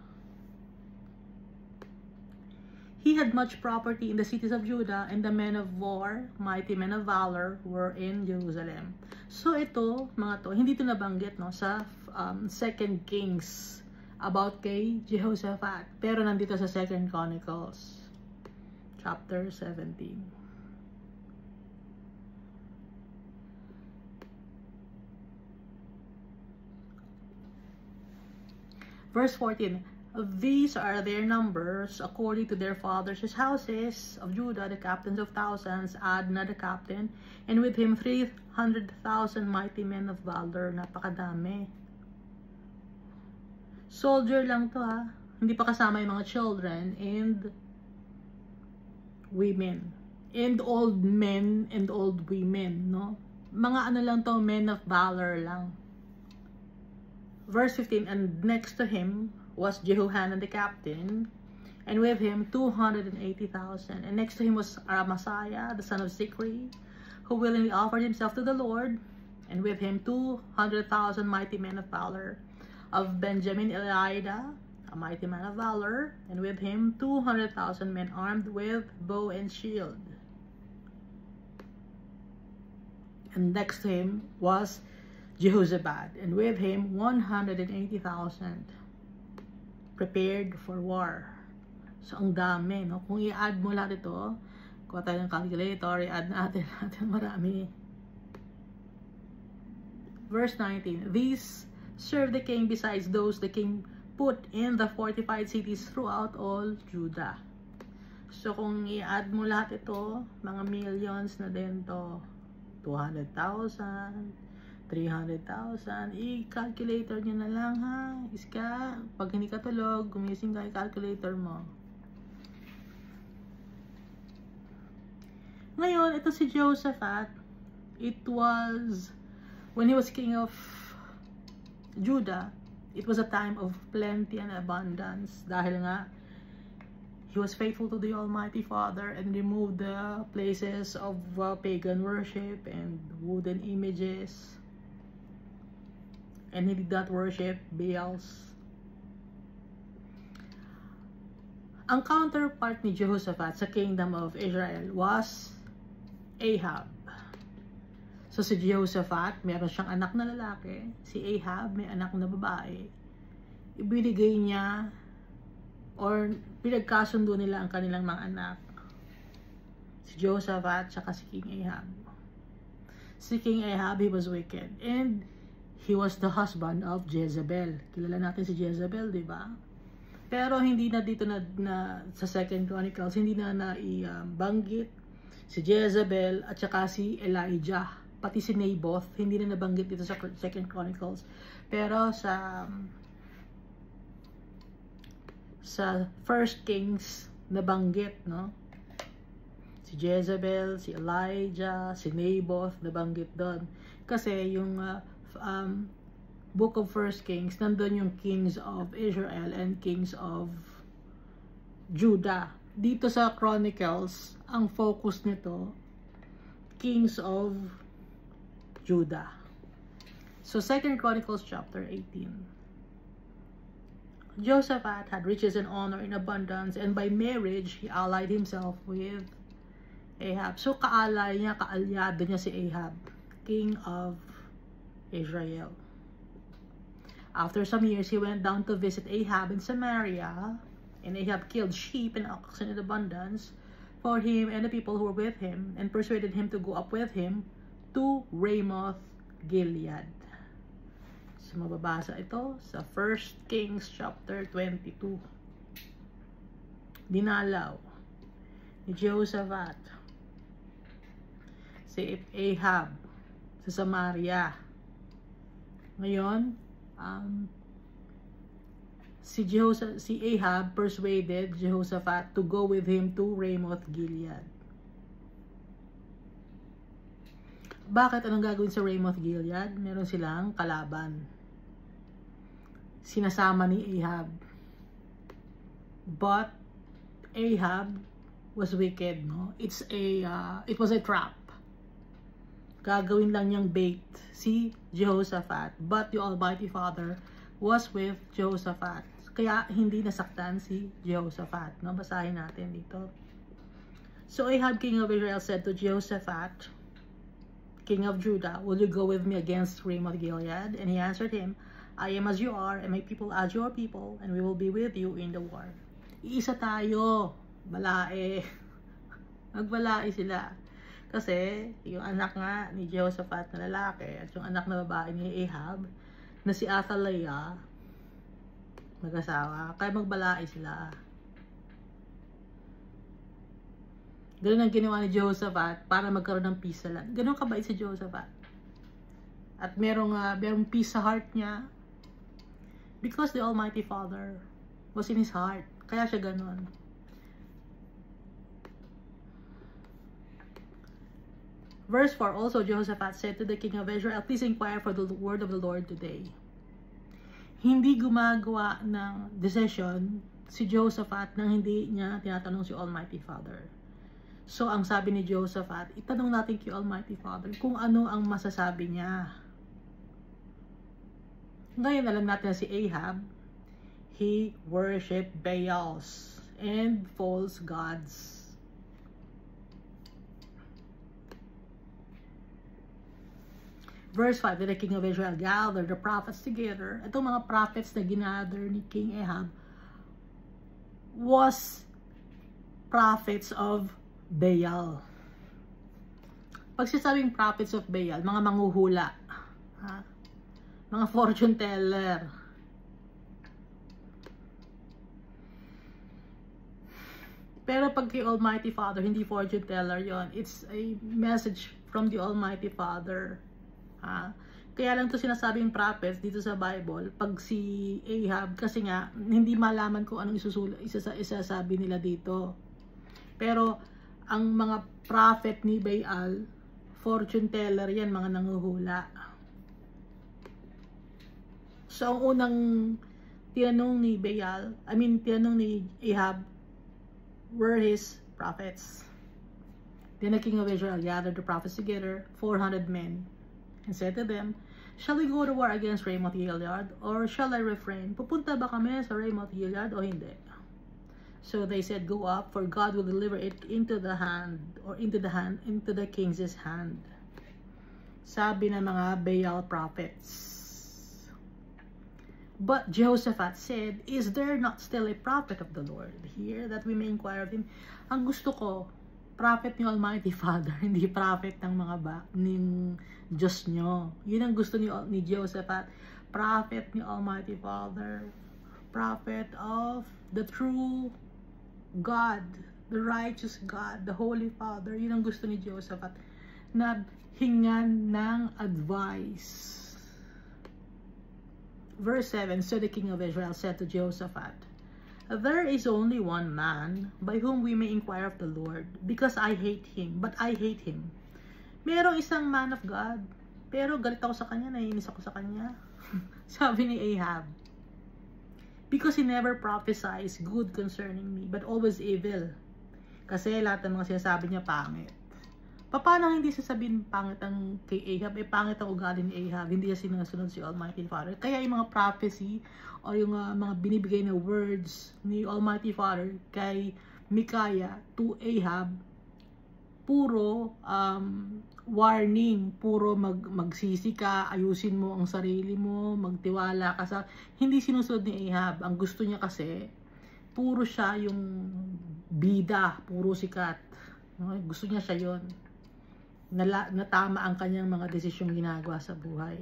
He had much property in the cities of Judah, and the men of war, mighty men of valor, were in Jerusalem. So ito, mga to, hindi ito nabanggit no, sa 2 Kings about kay Jehoshaphat, pero nandito sa 2 Chronicles, chapter 17. Verse 14, these are their numbers according to their fathers' houses of Judah, the captains of thousands, Adnah the captain, and with him 300,000 mighty men of valor. Napakadami. Soldier lang to ha. Hindi pa kasama yung mga children and women. And old men and old women, no? Mga ano lang to, men of valor lang. Verse 15, and next to him was Jehohanan the captain, and with him 280,000. And next to him was Amasiah, the son of Zikri, who willingly offered himself to the Lord, and with him 200,000 mighty men of valor. Of Benjamin, Eliada, a mighty man of valor, and with him 200,000 men armed with bow and shield. And next to him was Jehozabad, and with him 180,000 prepared for war. So, ang dami, no? Kung i-add mo lahat ito, kuha tayo ng calculator, i-add natin marami. Verse 19, these served the king besides those the king put in the fortified cities throughout all Judah. So kung i-add mo lahat ito, mga millions na din to. 200,000, 300,000, i-calculator nyo na lang ha. Iska, pag hindi ka tulog, gumising ka, i-calculator mo. Ngayon, ito si Jehoshaphat, it was, when he was king of Judah, it was a time of plenty and abundance. Dahil nga, he was faithful to the Almighty Father and removed the places of pagan worship and wooden images. And he did not worship Baals. Ang counterpart ni Jehoshaphat sa kingdom of Israel was Ahab. So si Jehoshaphat, meron siyang anak na lalaki. Si Ahab, may anak na babae. Ibinigay niya or pinagkasundo nila ang kanilang mga anak. Si Jehoshaphat tsaka si King Ahab. Si King Ahab, he was wicked. And he was the husband of Jezebel. Kilala natin si Jezebel, di ba? Pero hindi na dito na sa Second Chronicles, hindi na naibanggit si Jezebel at saka si Elijah. Pati si Naboth, hindi na nabanggit dito sa Second Chronicles. Pero sa First Kings nabanggit, no? Si Jezebel, si Elijah, si Naboth nabanggit doon. Kasi yung Book of First Kings, nandun yung kings of Israel and kings of Judah. Dito sa Chronicles, ang focus nito, kings of Judah. So, 2 Chronicles chapter 18. Jehoshaphat had riches and honor in abundance, and by marriage, he allied himself with Ahab. So, kaalay niya, kaalyado niya si Ahab, king of Israel. After some years, he went down to visit Ahab in Samaria, and Ahab killed sheep and oxen in abundance for him and the people who were with him, and persuaded him to go up with him to Ramoth Gilead. So, mababasa ito sa 1 Kings chapter 22. Dinalaw ni Jehoshaphat si Ahab sa Samaria. Ngayon, si Ahab persuaded Jehoshaphat to go with him to Ramoth Gilead. Bakit? Anong gagawin sa Ramoth Gilead? Meron silang kalaban. Sinasama ni Ahab. But Ahab was wicked, no? It was a trap. Gagawin lang niyang bait si Jehoshaphat. But the Almighty Father was with Jehoshaphat. Kaya hindi nasaktan si Jehoshaphat. No? Basahin natin dito. So Ahab, king of Israel, said to Jehoshaphat, king of Judah, will you go with me against Ramoth Gilead? And he answered him, I am as you are, and my people as your people, and we will be with you in the war. Iisa tayo. Balae. Magbalae sila. Kasi, yung anak nga ni Jehoshaphat na lalaki, at yung anak na babae ni Ahab, na si Athaliah, mag-asawa, kaya magbalae sila. Ganun ang ginawa ni Jehoshaphat para magkaroon ng peace sa land. Ganun kabait si Jehoshaphat. At merong peace sa heart niya. Because the Almighty Father was in his heart. Kaya siya ganun. Verse 4, also Jehoshaphat said to the king of Israel, please inquire for the word of the Lord today. Hindi gumagawa ng decision si Jehoshaphat nang hindi niya tinatanong si Almighty Father. So, ang sabi ni Jehoshaphat, itanong natin kay Almighty Father kung ano ang masasabi niya. Ngayon, alam natin na si Ahab, he worshipped Baals and false gods. Verse 5, that the king of Israel gathered the prophets together. Itong mga prophets na ginather ni King Ahab was prophets of Baal. Pag sinasabing prophets of Baal, mga manghuhula, ha? Mga fortune teller, Pero pag kay Almighty Father, hindi fortune teller yon. It's a message from the Almighty Father. Kaya lang to sinasabing prophets dito sa Bible, pag si Ahab, kasi nga, hindi malaman kung anong isasabi nila dito. Pero, ang mga prophet ni Baal, fortune teller yan, mga nanguhula. So, ang unang tinanong ni tinanong ni Ahab, were his prophets. Then the king of Israel gathered the prophets together, 400 men, and said to them, shall we go to war against Ramoth Gilead, or shall I refrain? Pupunta ba kami sa Ramoth Gilead o hindi? So they said, go up, for God will deliver it into the king's hand. Sabi ng mga Baal prophets. But Jehoshaphat said, is there not still a prophet of the Lord here that we may inquire of him? Ang gusto ko, prophet ni Almighty Father, hindi prophet ng mga ng Diyos nyo. Yun ang gusto ni Jehoshaphat. Prophet ni Almighty Father, prophet of the true God, the righteous God, the Holy Father. Yun ang gusto ni Jehoshaphat, na hingan ng advice. Verse 7, so the king of Israel said to Jehoshaphat, there is only one man by whom we may inquire of the Lord, because I hate him, but I hate him. Merong isang man of God, pero galit ako sa kanya, naiinis ako sa kanya. Sabi ni Ahab, because he never prophesies good concerning me, but always evil. Kasi lahat ng mga sinasabi niya pangit. Paano hindi sasabihin pangit ang kay Ahab? Pangit ang ugali ni Ahab. Hindi siya sinusunod si Almighty Father. Kaya yung mga prophecy o yung mga binibigay na words ni Almighty Father kay Micaiah to Ahab, puro warning, puro magsisi ka, ayusin mo ang sarili mo, magtiwala ka sa... Hindi sinusunod ni Ahab. Ang gusto niya kasi, puro siya yung bida, puro sikat. Gusto niya siya yon. Natama ang kanyang mga desisyong ginagawa sa buhay.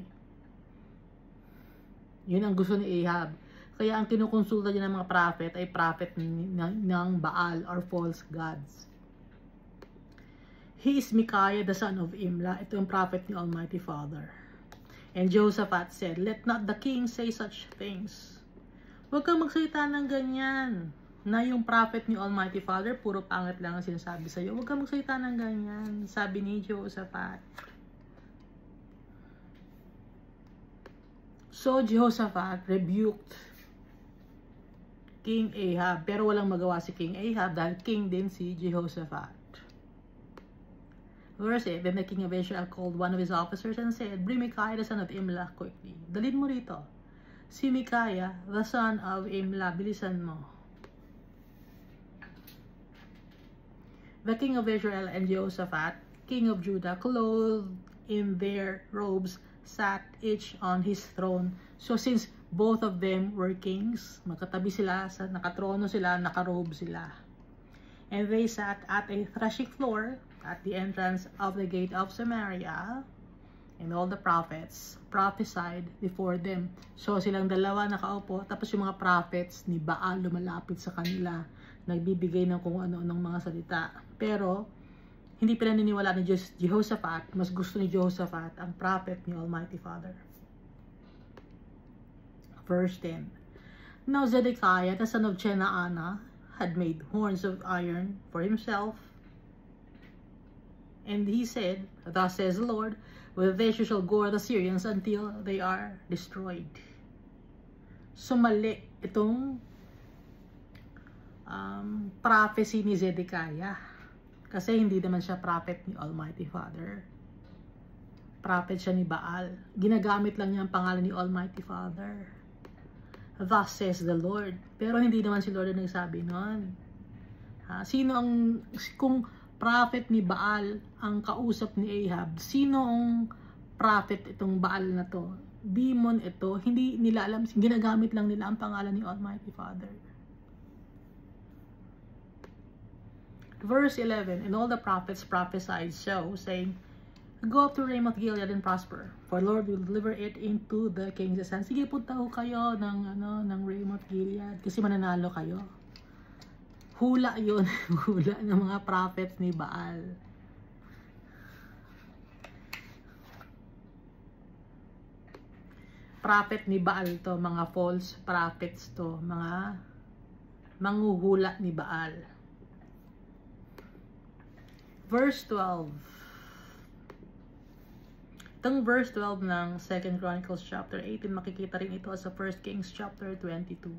Yun ang gusto ni Ahab. Kaya ang kinukonsulta niya ng mga prophet ay prophet ng Baal or false gods. He is Micaiah the son of Imla. Ito yung prophet ni Almighty Father. And Jehoshaphat said, let not the king say such things. Huwag kang magsalita ng ganyan. Na yung prophet ni Almighty Father, puro pangit lang ang sinasabi sa'yo. Huwag kang magsalita ng ganyan. Sabi ni Jehoshaphat. So Jehoshaphat rebuked King Ahab. Pero walang magawa si King Ahab dahil king din si Jehoshaphat. Verse 8, then the king of Israel called one of his officers and said, bring Micaiah the son of Imla quickly. Dalhin mo rito. Si Micaiah, the son of Imla, bilisan mo. The king of Israel and Jehoshaphat, king of Judah, clothed in their robes, sat each on his throne. So since both of them were kings, magkatabi sila, nakatrono sila, nakarobe sila. And they sat at a threshing floor at the entrance of the gate of Samaria, and all the prophets prophesied before them. So silang dalawa nakaupo, tapos yung mga prophets ni Baal lumalapit sa kanila, nagbibigay ng kung ano-anong mga salita. Pero hindi pinaniniwala ni Jehoshaphat, mas gusto ni Jehoshaphat ang prophet ni Almighty Father. Verse 10. Now Zedekiah, the son of Chenaanah, had made horns of iron for himself. And he said, thus says the Lord, with this you shall gore the Syrians until they are destroyed. So mali itong prophecy ni Zedekiah. Kasi hindi naman siya prophet ni Almighty Father. Prophet siya ni Baal. Ginagamit lang niya ang pangalan ni Almighty Father. Thus says the Lord. Pero hindi naman si Lord ang nagsabi nun. Sino ang, kung prophet ni Baal ang kausap ni Ahab, sino ang prophet itong Baal na to? Demon ito. Hindi nila alam. Ginagamit lang nila ang pangalan ni Almighty Father. Verse 11, and all the prophets prophesied so, saying, go up to Ramoth Gilead and prosper, for the Lord will deliver it into the king's hand. Sige, punta ho kayo ng Ramoth Gilead, kasi mananalo kayo. Hula yun. Hula ng mga prophets ni Baal. Prophet ni Baal to, mga false prophets to, mga manghuhula ni Baal. Verse 12. Itong verse 12 ng 2 Chronicles chapter 18, makikita rin ito sa 1 Kings chapter 22.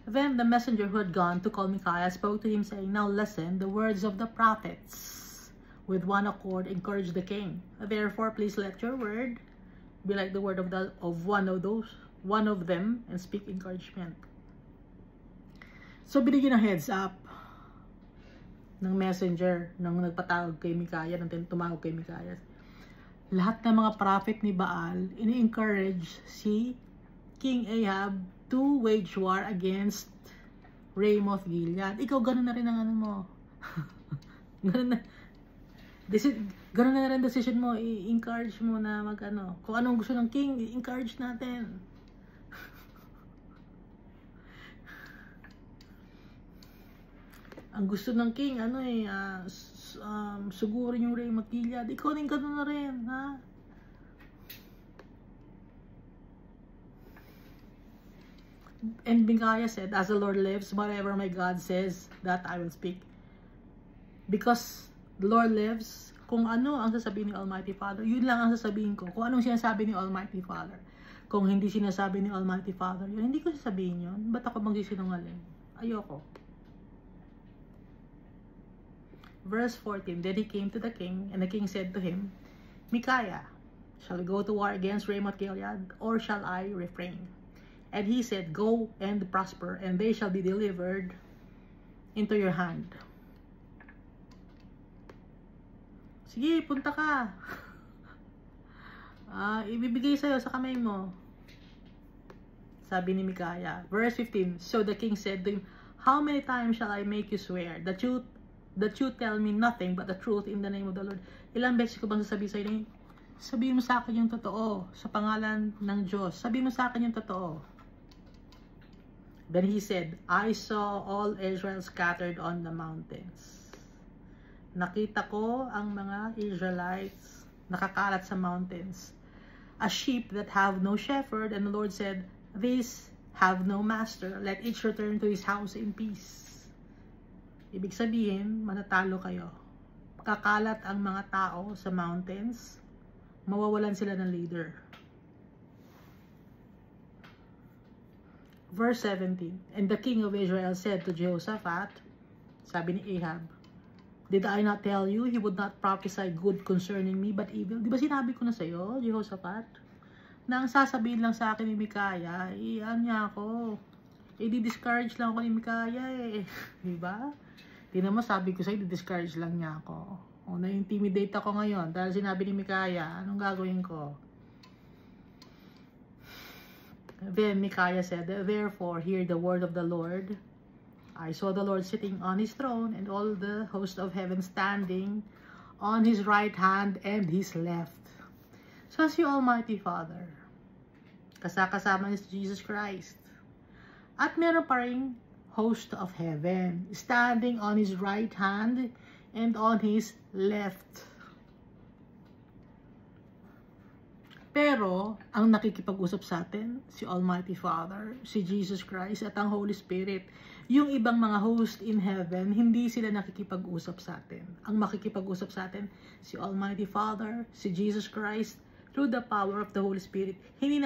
Then the messenger who had gone to call Micaiah spoke to him, saying, Now listen, the words of the prophets with one accord encourage the king. Therefore, please let your word be like the word of one of them, and speak encouragement. So, binigyan ng heads up ng messenger nang nagpatawag kay Micaiah, nang tumawag kay Micaiah. Lahat ng mga prophet ni Baal, ini-encourage si King Ahab to wage war against Ramoth Gilead. Ikaw, ganun na rin ang ano mo. Ganun na rin decision mo. I-encourage mo na mag-ano. Kung anong gusto ng king, i-encourage natin. Ang gusto ng king, sugurin yung Ramoth Gilead. Ikaw rin ganun na rin, ha? And Micaiah said, As the Lord lives, whatever my God says, that I will speak. Because the Lord lives, kung ano ang sasabihin ni Almighty Father, yun lang ang sasabihin ko. Kung anong sinasabi ni Almighty Father. Kung hindi sinasabi ni Almighty Father, yun, hindi ko sasabihin yun. Ba't ako magsisinungaling? Ayoko. Verse 14, Then he came to the king, and the king said to him, Micaiah, shall we go to war against Ramoth Gilead, or shall I refrain? And he said, Go and prosper, and they shall be delivered into your hand. Sige, punta ka. Ibibigay sa'yo sa kamay mo. Sabi ni Micaiah. Verse 15, So the king said to him, How many times shall I make you swear that you tell me nothing but the truth in the name of the Lord? Ilang beses ko bang sasabihin sa'yo, sabihin mo sa akin yung totoo, sa pangalan ng Diyos. Sabihin mo sa akin yung totoo. Then he said, I saw all Israel scattered on the mountains. Nakita ko ang mga Israelites nakakalat sa mountains. A sheep that have no shepherd, and the Lord said, These have no master. Let each return to his house in peace. Ibig sabihin, manatalo kayo. Kakalat ang mga tao sa mountains, mawawalan sila ng leader. Verse 17, And the king of Israel said to Jehoshaphat, sabi ni Ahab, Did I not tell you he would not prophesy good concerning me but evil? Di ba sinabi ko na sa'yo, Jehoshaphat, na ang sasabihin lang sa akin ni Micaiah, niya ako. Di-discourage lang ako ni Micaiah eh. Di ba? Tingnan mo, sabi ko sa'yo, di-discourage lang niya ako. O, na-intimidate ako ngayon dahil sinabi ni Micaiah, anong gagawin ko? Then Micaiah said, Therefore, hear the word of the Lord. I saw the Lord sitting on his throne, and all the host of heaven standing on his right hand and his left. So, si Almighty Father, kasama ni Jesus Christ. At meron pa rin host of heaven, standing on his right hand and on his left. Pero, ang nakikipag-usap sa atin, si Almighty Father, si Jesus Christ, at ang Holy Spirit. Yung ibang mga host in heaven, hindi sila nakikipag-usap sa atin. Ang makikipag-usap sa atin, si Almighty Father, si Jesus Christ, through the power of the Holy Spirit. Hindi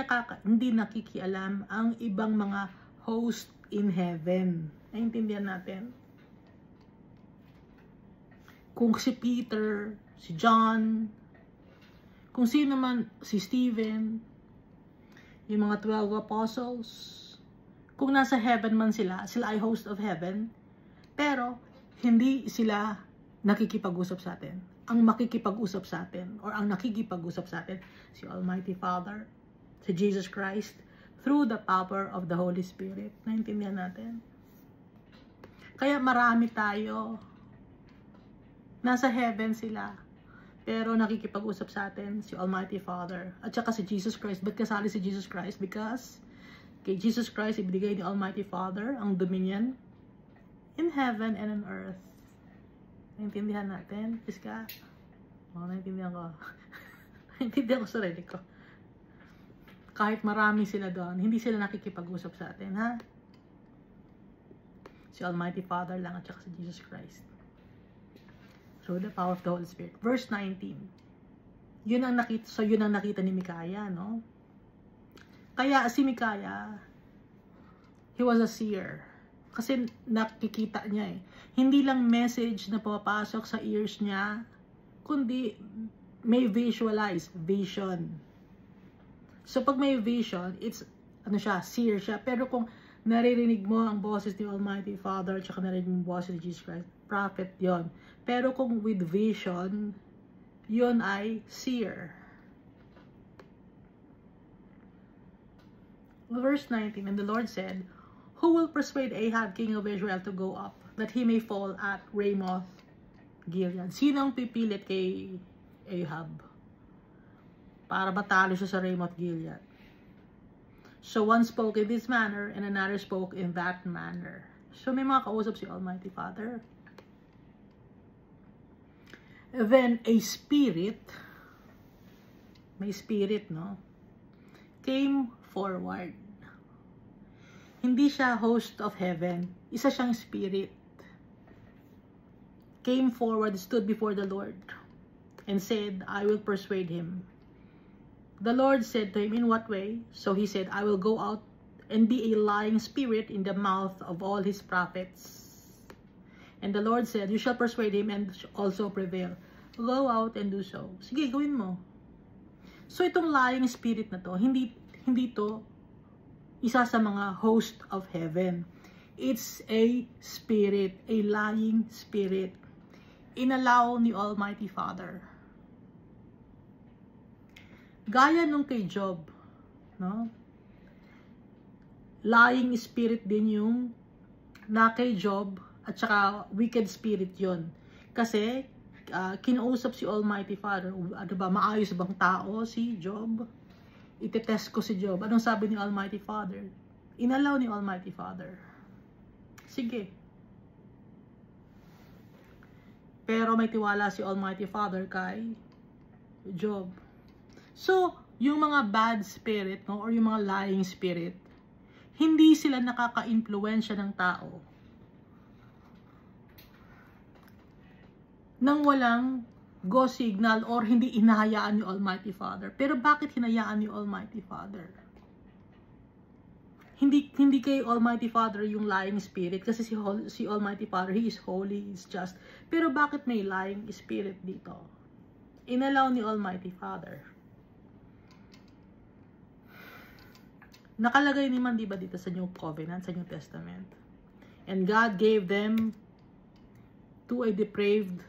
nakikialam ang ibang mga host in heaven. Naintindihan natin? Kung si Peter, si John, kung sino man, si Stephen, yung mga 12 apostles, kung nasa heaven man sila ay host of heaven, pero hindi sila nakikipag-usap sa atin. Ang makikipag-usap sa atin, or ang nakikipag-usap sa atin, si Almighty Father, si Jesus Christ, through the power of the Holy Spirit. Naintindihan natin? Kaya marami tayo, nasa heaven sila, pero nakikipag-usap sa atin si Almighty Father. At saka si Jesus Christ. Ba't kasali si Jesus Christ? Because kay Jesus Christ, ibigay ni Almighty Father ang dominion in heaven and on earth. Naintindihan natin? Iska? Naintindihan ko. Naintindihan ko sarili ko. Kahit marami sila doon, hindi sila nakikipag-usap sa atin, ha? Si Almighty Father lang at saka si Jesus Christ. So, the power of the Holy Spirit. Verse 19. Yun ang nakita ni Micaiah, no? Kaya si Micaiah, he was a seer. Kasi nakikita niya eh. Hindi lang message na pumapasok sa ears niya, kundi may vision. So pag may vision, it's, seer siya. Pero kung naririnig mo ang boses ni Almighty Father, tsaka naririnig mo ang boses ni Jesus Christ, prophet yon. Pero kung with vision, yon ay seer. Verse 19, and the Lord said, who will persuade Ahab, king of Israel, to go up, that he may fall at Ramoth Gilead? Sinong pipilit kay Ahab para matalo siya sa Ramoth Gilead? So one spoke in this manner, and another spoke in that manner. So may mga kausap si Almighty Father. Then a spirit, may spirit, no, came forward. Hindi siya host of heaven. Isa siyang spirit. Came forward, stood before the Lord, and said, I will persuade him. The Lord said to him, in what way? So he said, I will go out and be a lying spirit in the mouth of all his prophets. And the Lord said, you shall persuade him and also prevail. Go out and do so. Sige, gawin mo. So itong lying spirit na to, hindi to isa sa mga host of heaven. It's a spirit, a lying spirit. Inallow ni Almighty Father. Gaya nung kay Job, no? Lying spirit din yung na kay Job, at saka wicked spirit yon. Kasi kinausap si Almighty Father, ano ba, maayos bang tao si Job? Itetest ko si Job. Anong sabi ni Almighty Father? Inallow ni Almighty Father. Sige. Pero may tiwala si Almighty Father kay Job. So, yung mga bad spirit, no, or yung mga lying spirit, hindi sila nakaka-influensya ng tao nang walang go signal or hindi inahayaan ni Almighty Father. Pero bakit hinayaan ni Almighty Father? Hindi kay Almighty Father yung lying spirit, kasi si Almighty Father, He is holy, He is just. Pero bakit may lying spirit dito? Inallow ni Almighty Father. Nakalagay naman, di ba, dito sa New Covenant, sa New Testament. And God gave them to a depraved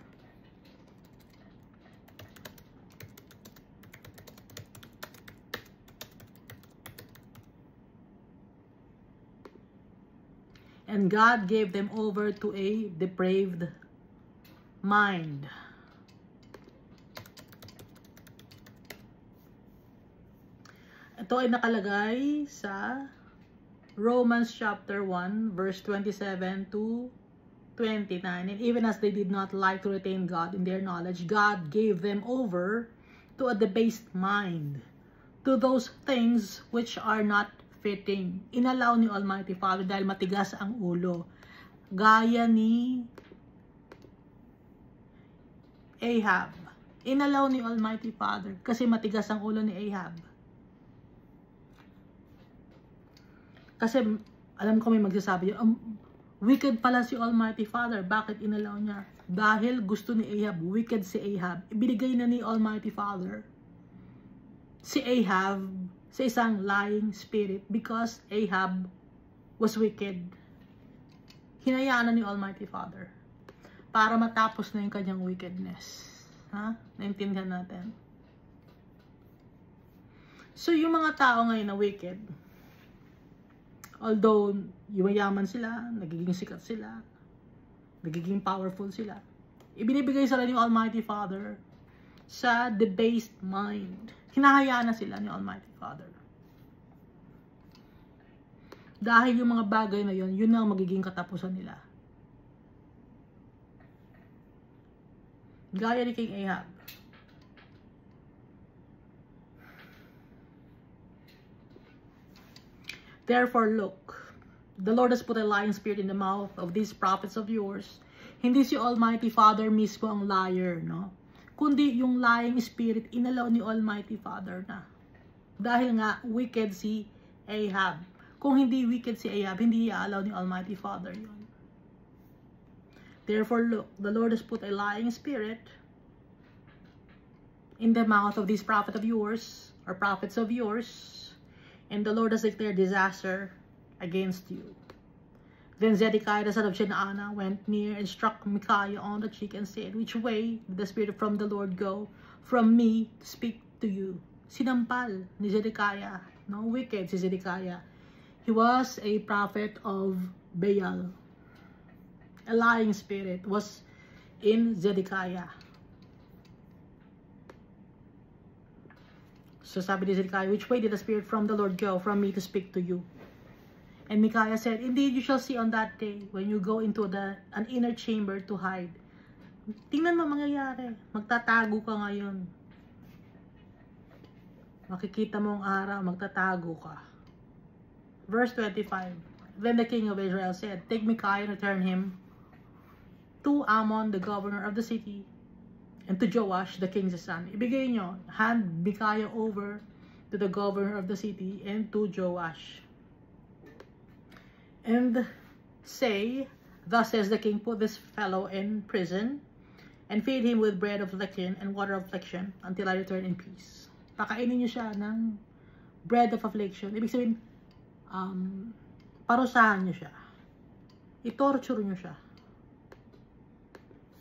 over to a depraved mind. Ito ay nakalagay sa Romans chapter 1 verse 27 to 29. And even as they did not like to retain God in their knowledge, God gave them over to a debased mind, to those things which are not fitting. Inallow ni Almighty Father dahil matigas ang ulo. Gaya ni Ahab. Inallow ni Almighty Father kasi matigas ang ulo ni Ahab. Kasi alam ko may magsasabi, wicked pala si Almighty Father. Bakit inallow niya? Dahil gusto ni Ahab, wicked si Ahab. Ibinigay na ni Almighty Father si Ahab sa isang lying spirit because Ahab was wicked. Hinayaan na ni Almighty Father para matapos na yung kanyang wickedness. Ha? Naintindihan natin? So, yung mga tao ngayon na wicked, although yumayaman sila, nagiging sikat sila, nagiging powerful sila, ibinibigay sila ni Almighty Father sa debased mind. Hinahayaan na sila ni Almighty Father. Dahil yung mga bagay na yun ang magiging katapusan nila. Gaya ni King Ahab. Therefore, look, the Lord has put a lying spirit in the mouth of these prophets of yours. Hindi si Almighty Father mismo ang liar, no? Kundi yung lying spirit, inalaw ni Almighty Father na. Dahil nga, wicked si Ahab. Kung hindi wicked si Ahab, hindi i-allow ni Almighty Father yun. Therefore, look, the Lord has put a lying spirit in the mouth of these prophets of yours, or prophets of yours, and the Lord has declared disaster against you. Then Zedekiah the son of Chenaanah went near and struck Micaiah on the cheek and said, which way did the spirit from the Lord go from me to speak to you? Sinampal ni Zedekiah, no, wicked si Zedekiah. He was a prophet of Baal. A lying spirit was in Zedekiah. So sabi ni Zedekiah, which way did the spirit from the Lord go from me to speak to you? And Micaiah said, indeed you shall see on that day when you go into an inner chamber to hide. Tingnan mo mangyayari. Magtatago ka ngayon. Makikita mo ang araw, magtatago ka. Verse 25. Then the king of Israel said, take Micaiah and return him to Ammon, the governor of the city, and to Joash, the king's son. Ibigay nyo, hand Micaiah over to the governor of the city and to Joash. And say, thus says the king, put this fellow in prison and feed him with bread of affliction and water of affliction until I return in peace. Pakainin nyo siya ng bread of affliction. Ibig sabihin, parusahan nyo siya. I-torture nyo siya.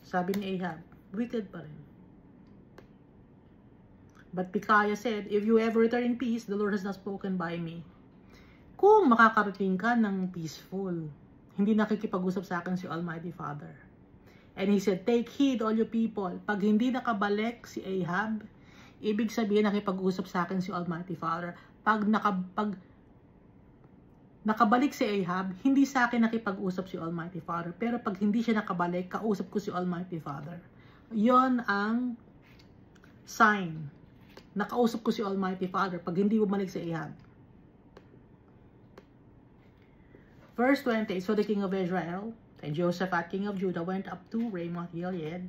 Sabi ni Ahab, wicked pa rin. But Micaiah said, if you ever return in peace, the Lord has not spoken by me. Kung makakarating ka ng peaceful, hindi nakikipag-usap sa akin si Almighty Father. And he said, take heed all you people. Pag hindi nakabalik si Ahab, ibig sabihin nakipag-usap sa akin si Almighty Father. Pag nakabalik si Ahab, hindi sa akin nakipag-usap si Almighty Father. Pero pag hindi siya nakabalik, kausap ko si Almighty Father. Yon ang sign. Nakausap ko si Almighty Father pag hindi bumalik si Ahab. Verse 20, so the king of Israel and Jehoshaphat, king of Judah, went up to Ramoth Gilead.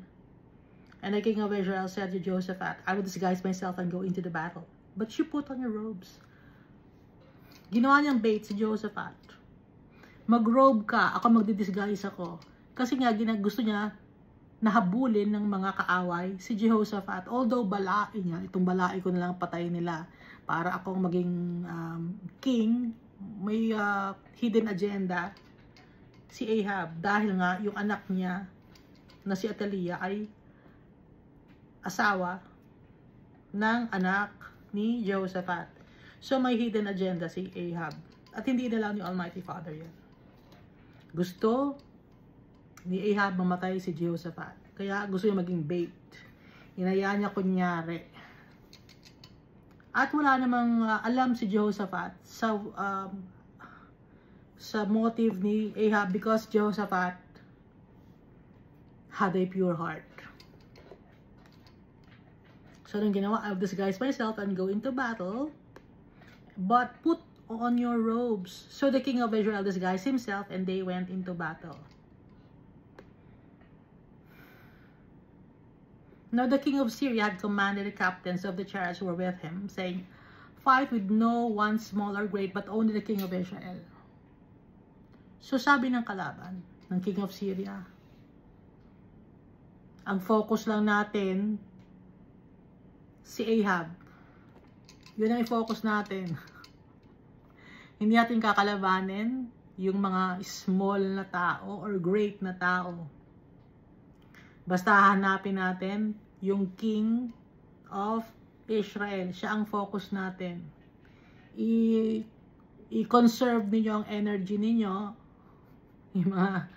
And the king of Israel said to Jehoshaphat, I will disguise myself and go into the battle. But you put on your robes. Ginawa niyang bait si Jehoshaphat. Mag-robe ka, ako magdi-disguise ako. Kasi nga, gusto niya nahabulin ng mga kaaway si Jehoshaphat. Although balai niya, itong balai ko na lang patayin nila para akong maging king, may hidden agenda si Ahab dahil nga yung anak niya na si Athaliah ay asawa ng anak ni Jehoshaphat. So may hidden agenda si Ahab at hindi inalaw ni Almighty Father yan. Gusto ni Ahab mamatay si Jehoshaphat, kaya gusto niya maging bait. Hinayaan niya kunyari. At wala namang alam si Jehoshaphat sa motive ni Ahab because Jehoshaphat had a pure heart. So nung ginawa, I will disguise myself and go into battle, but put on your robes. So the king of Israel disguised himself and they went into battle. Now the king of Syria had commanded the captains of the chariots who were with him, saying, fight with no one small or great, but only the king of Israel. So sabi ng kalaban, ng king of Syria, ang focus lang natin, si Ahab. Yun ang i-focus natin. Hindi natin kakalabanin yung mga small na tao or great na tao. Basta hanapin natin yung King of Israel. Siya ang focus natin. I-conserve ninyo ang energy ninyo, yung mga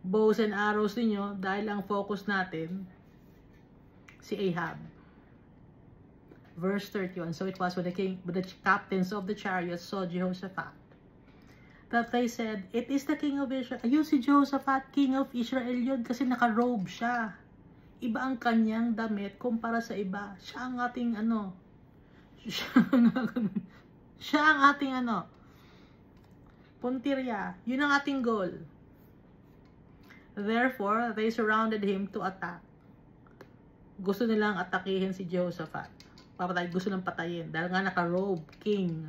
bows and arrows ninyo, dahil ang focus natin, si Ahab. Verse 31, so it was when the captains of the chariots saw Jehoshaphat, that they said, it is the king of Israel. Ayun si Jehoshaphat, king of Israel yun, kasi naka-robe siya. iba ang kanyang damit kumpara sa iba. Siya ang ating siya ang ating puntirya. Yun ang ating goal. Therefore, they surrounded him to attack. Gusto nilang atakihin si Jehoshaphat. Gusto nilang patayin. Dahil nga naka-robe, king.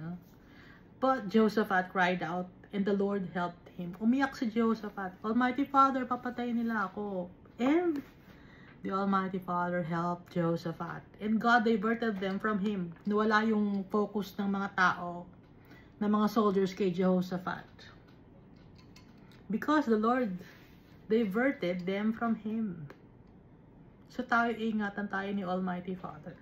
But Jehoshaphat cried out, and the Lord helped him. Umiyak si Jehoshaphat. Almighty Father, papatayin nila ako. And the Almighty Father helped Jehoshaphat. And God diverted them from him. Nawala yung focus ng mga tao, ng mga soldiers kay Jehoshaphat. Because the Lord diverted them from him. So tayo, ingatan tayo ni Almighty Father.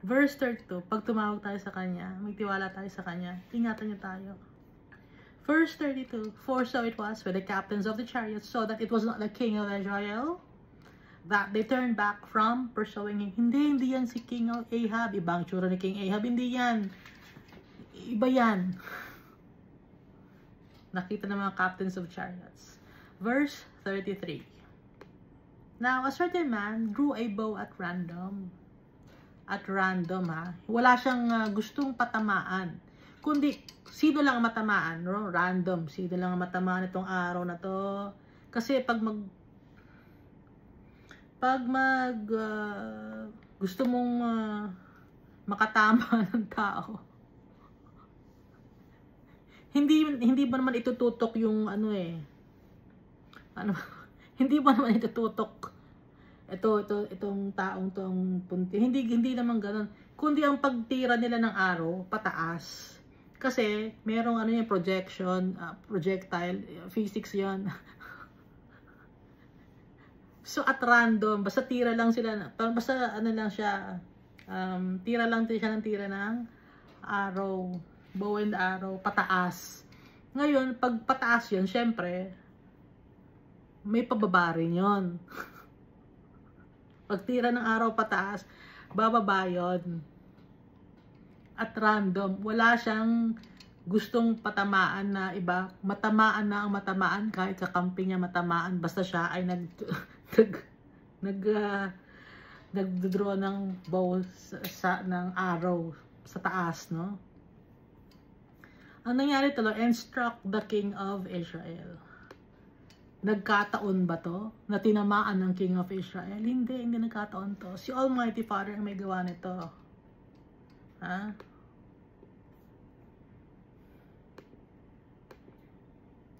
Verse 32, pag tumawag tayo sa Kanya, magtiwala tayo sa Kanya, ingatan niyo tayo. Verse 32, for so it was with the captains of the chariots, so that it was not the king of Israel, that they turned back from pursuing him. Hindi yan si King of Ahab. Ibang tsura ni King Ahab. Hindi yan. Iba yan. Nakita ng mga captains of chariots. Verse 33. Now, a certain man drew a bow at random. At random, ha? Wala siyang gustong patamaan. Kundi, sino lang matamaan? No? Random. Sino lang matamaan itong araw na to? Kasi pag gusto mong makatama ng tao, hindi ba naman itututok yung hindi ba naman itututok itong taong tong punti. Hindi naman ganoon. Kundi ang pagtira nila ng araw pataas. Kasi merong yung projection, projectile, physics 'yon. So at random, basta tira lang sila, basta lang siya, tira lang siya ng tira ng arrow, bow and arrow, pataas. Ngayon, pag pataas yun, syempre, may pababa rin yun. Pag tira ng arrow pataas, bababa yun. At random, wala siyang gustong patamaan na iba, matamaan na ang matamaan, kahit kakampi niya matamaan, basta siya ay nagdraw ng bow ng arrow sa taas, no? Ang nangyari talo, and struck the king of Israel. Nagkataon ba to? Na tinamaan ng king of Israel? Hindi nagkataon to. Si Almighty Father ang may gawa nito. Ha?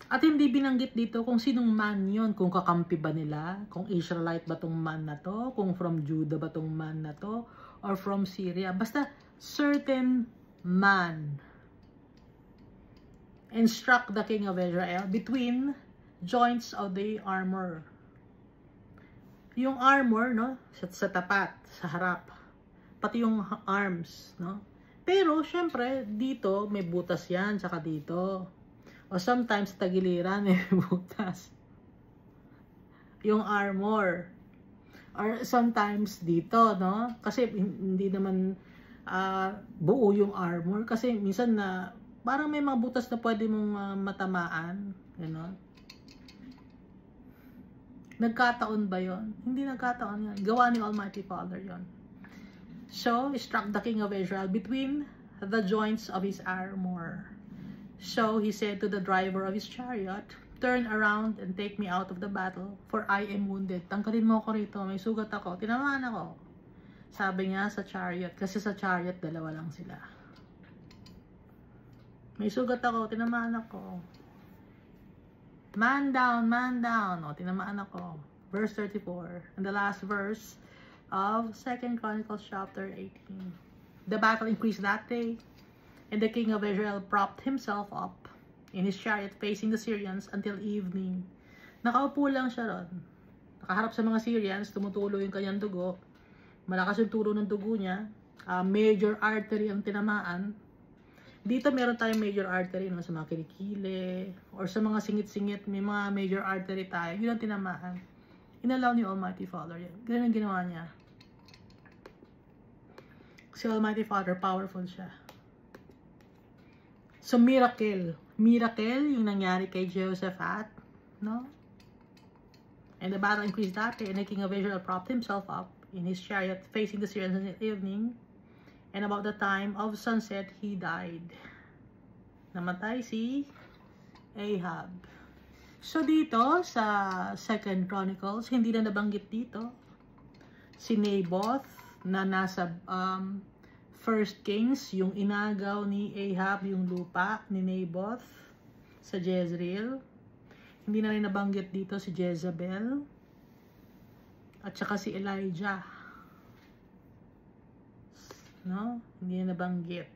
At hindi binanggit dito kung sinong man yun, kung kakampi ba nila, kung Israelite ba tong man na to, kung from Judah ba tong man na to, or from Syria. Basta, certain man. And struck the king of Israel between joints of the armor. Yung armor, no, sa tapat, sa harap. Pati yung arms, no. Pero, syempre, dito, may butas yan, saka dito. O sometimes tagiliran may butas. Yung armor. Or sometimes dito, no? Kasi hindi naman buo yung armor. Kasi minsan na parang may mga butas na pwede mong matamaan. Gano'n. Nagkataon ba yon? Hindi nagkataon yan. Gawa ni Almighty Father yon. So, he struck the king of Israel between the joints of his armor. So he said to the driver of his chariot, turn around and take me out of the battle, for I am wounded. Tanggalin mo ako rito, may sugat ako, tinamaan ako. Sabi niya sa chariot, kasi sa chariot dalawa lang sila. May sugat ako, tinamaan ako. Man down, o tinamaan ako. Verse 34, and the last verse of 2 Chronicles chapter 18. The battle increased that day. And the king of Israel propped himself up in his chariot facing the Syrians until evening. Nakaupo lang siya ron. Nakaharap sa mga Syrians, tumutulo yung kanyang dugo. Malakas yung turo ng dugo niya. Major artery ang tinamaan. Dito meron tayong major artery, no, sa mga kilikili or sa mga singit-singit, may mga major artery tayo. Yun ang tinamaan. Inalaw ni Almighty Father yan. Ganun ang ginawa niya. Si Almighty Father, powerful siya. So, miracle yung nangyari kay Jehoshaphat, no? And the battle increased rapidly, and the king of Israel propped himself up in his chariot, facing the Syrians in the evening. And about the time of sunset, he died. Namatay si Ahab. So dito sa 2 Chronicles, hindi na nabanggit dito si Naboth na nasa 1 Kings, yung inagaw ni Ahab yung lupa ni Naboth sa Jezreel. Hindi na rin nabanggit dito si Jezebel at saka si Elijah. No? Hindi na nabanggit.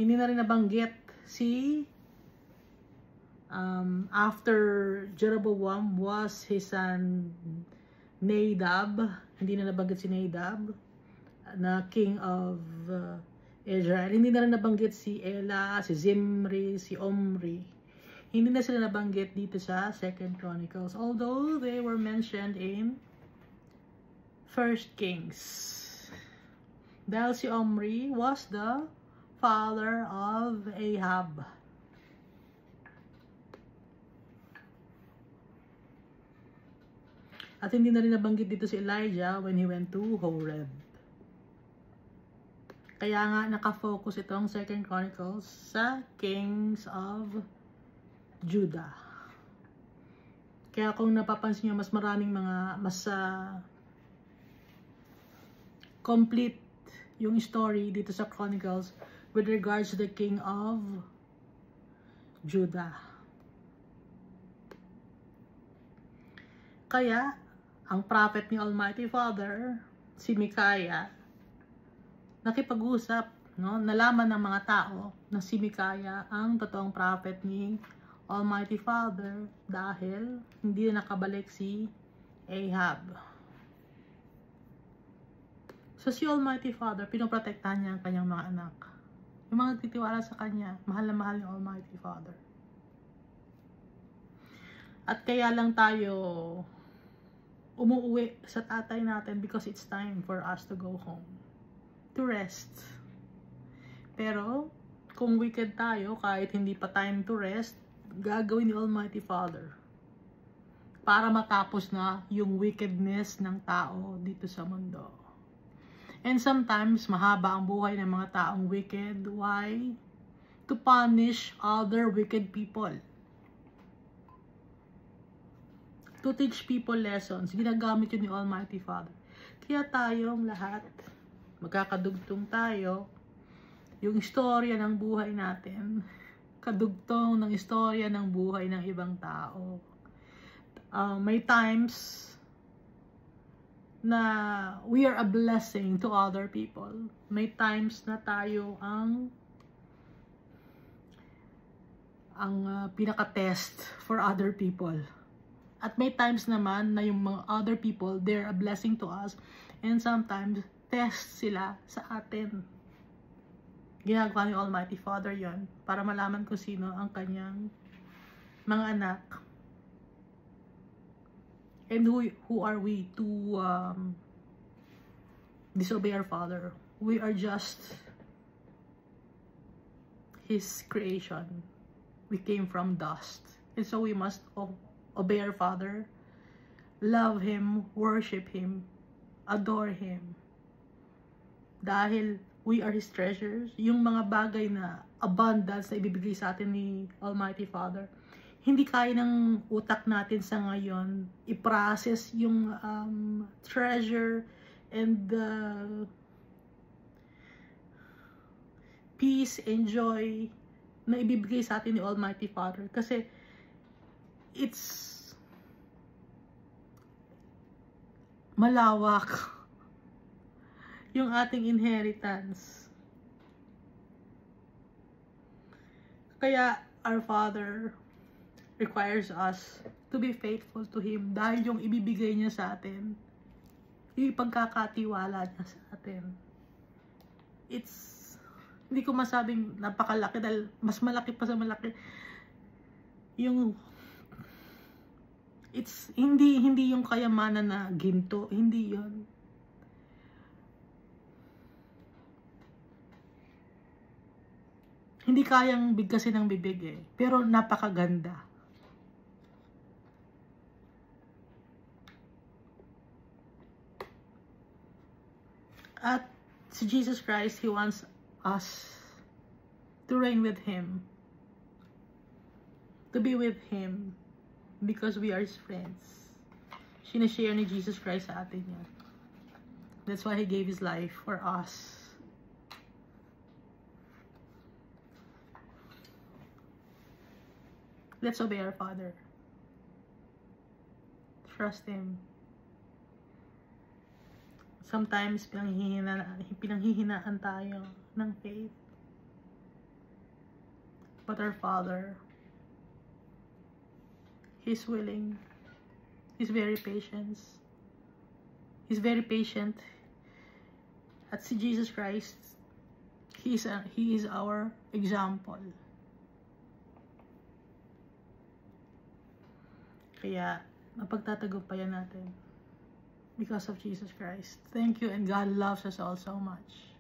Hindi na rin nabanggit si after Jeroboam was his son Nadab. Hindi na nabanggit si Nadab na king of Israel. Hindi na rin nabanggit si Ela, si Zimri, si Omri. Hindi na sila nabanggit dito sa 2 Chronicles, although they were mentioned in 1 Kings. Dahil si Omri was the father of Ahab. At hindi na rin nabanggit dito si Elijah when he went to Horeb. Kaya nga nakafocus itong 2 Chronicles sa kings of Judah. Kaya kung napapansin nyo, mas maraming mas complete yung story dito sa Chronicles with regards to the king of Judah. Kaya, ang prophet ni Almighty Father, si Micaiah, nakipag-usap, no? Nalaman ng mga tao na si Micaiah ang totoong prophet ni Almighty Father dahil hindi na nakabalik si Ahab. So si Almighty Father, pinoprotektahan niya ang kanyang mga anak. Yung mga nagtitiwala sa kanya, mahal na mahal yung Almighty Father. At kaya lang tayo umuwi sa tatay natin because it's time for us to go home. To rest. Pero, kung wicked tayo, kahit hindi pa time to rest, gagawin ni Almighty Father para matapos na yung wickedness ng tao dito sa mundo. And sometimes, mahaba ang buhay ng mga taong wicked. Why? To punish other wicked people. To teach people lessons. Ginagamit yun ni Almighty Father. Kaya tayong lahat, magkakadugtong tayo, yung istorya ng buhay natin, kadugtong ng istorya ng buhay ng ibang tao. May times na we are a blessing to other people. May times na tayo ang pinaka-test for other people. At may times naman na yung mga other people, they're a blessing to us. And sometimes, test sila sa atin. Ginagawa ni Almighty Father yon para malaman kung sino ang kanyang mga anak. And who are we to disobey our Father? We are just His creation. We came from dust. And so we must obey our Father, love Him, worship Him, adore Him. Dahil we are His treasures. Yung mga bagay na abundance na ibibigay sa atin ni Almighty Father, hindi kaya ng utak natin sa ngayon i-process yung treasure and peace and joy na ibibigay sa atin ni Almighty Father. Kasi it's malawak yung ating inheritance. Kaya our Father requires us to be faithful to Him dahil yung ibibigay niya sa atin, yung pagkakatiwala niya sa atin, hindi ko masabing napakalaki dahil mas malaki pa sa malaki yung hindi yung kayamanan na ginto, hindi yon. Hindi kayang bigkasin ng bibig pero napakaganda. At si Jesus Christ, He wants us to reign with Him, to be with Him, because we are His friends. Sinashare ni Jesus Christ sa atin yan. That's why He gave His life for us. Let's obey our Father. Trust Him. Sometimes pinanghihinaan tayo ng faith. But our Father, He's willing. He's very patient. He's very patient. At si Jesus Christ, He is our example. Kaya, mapagtatagumpayan natin because of Jesus Christ. Thank you, and God loves us all so much.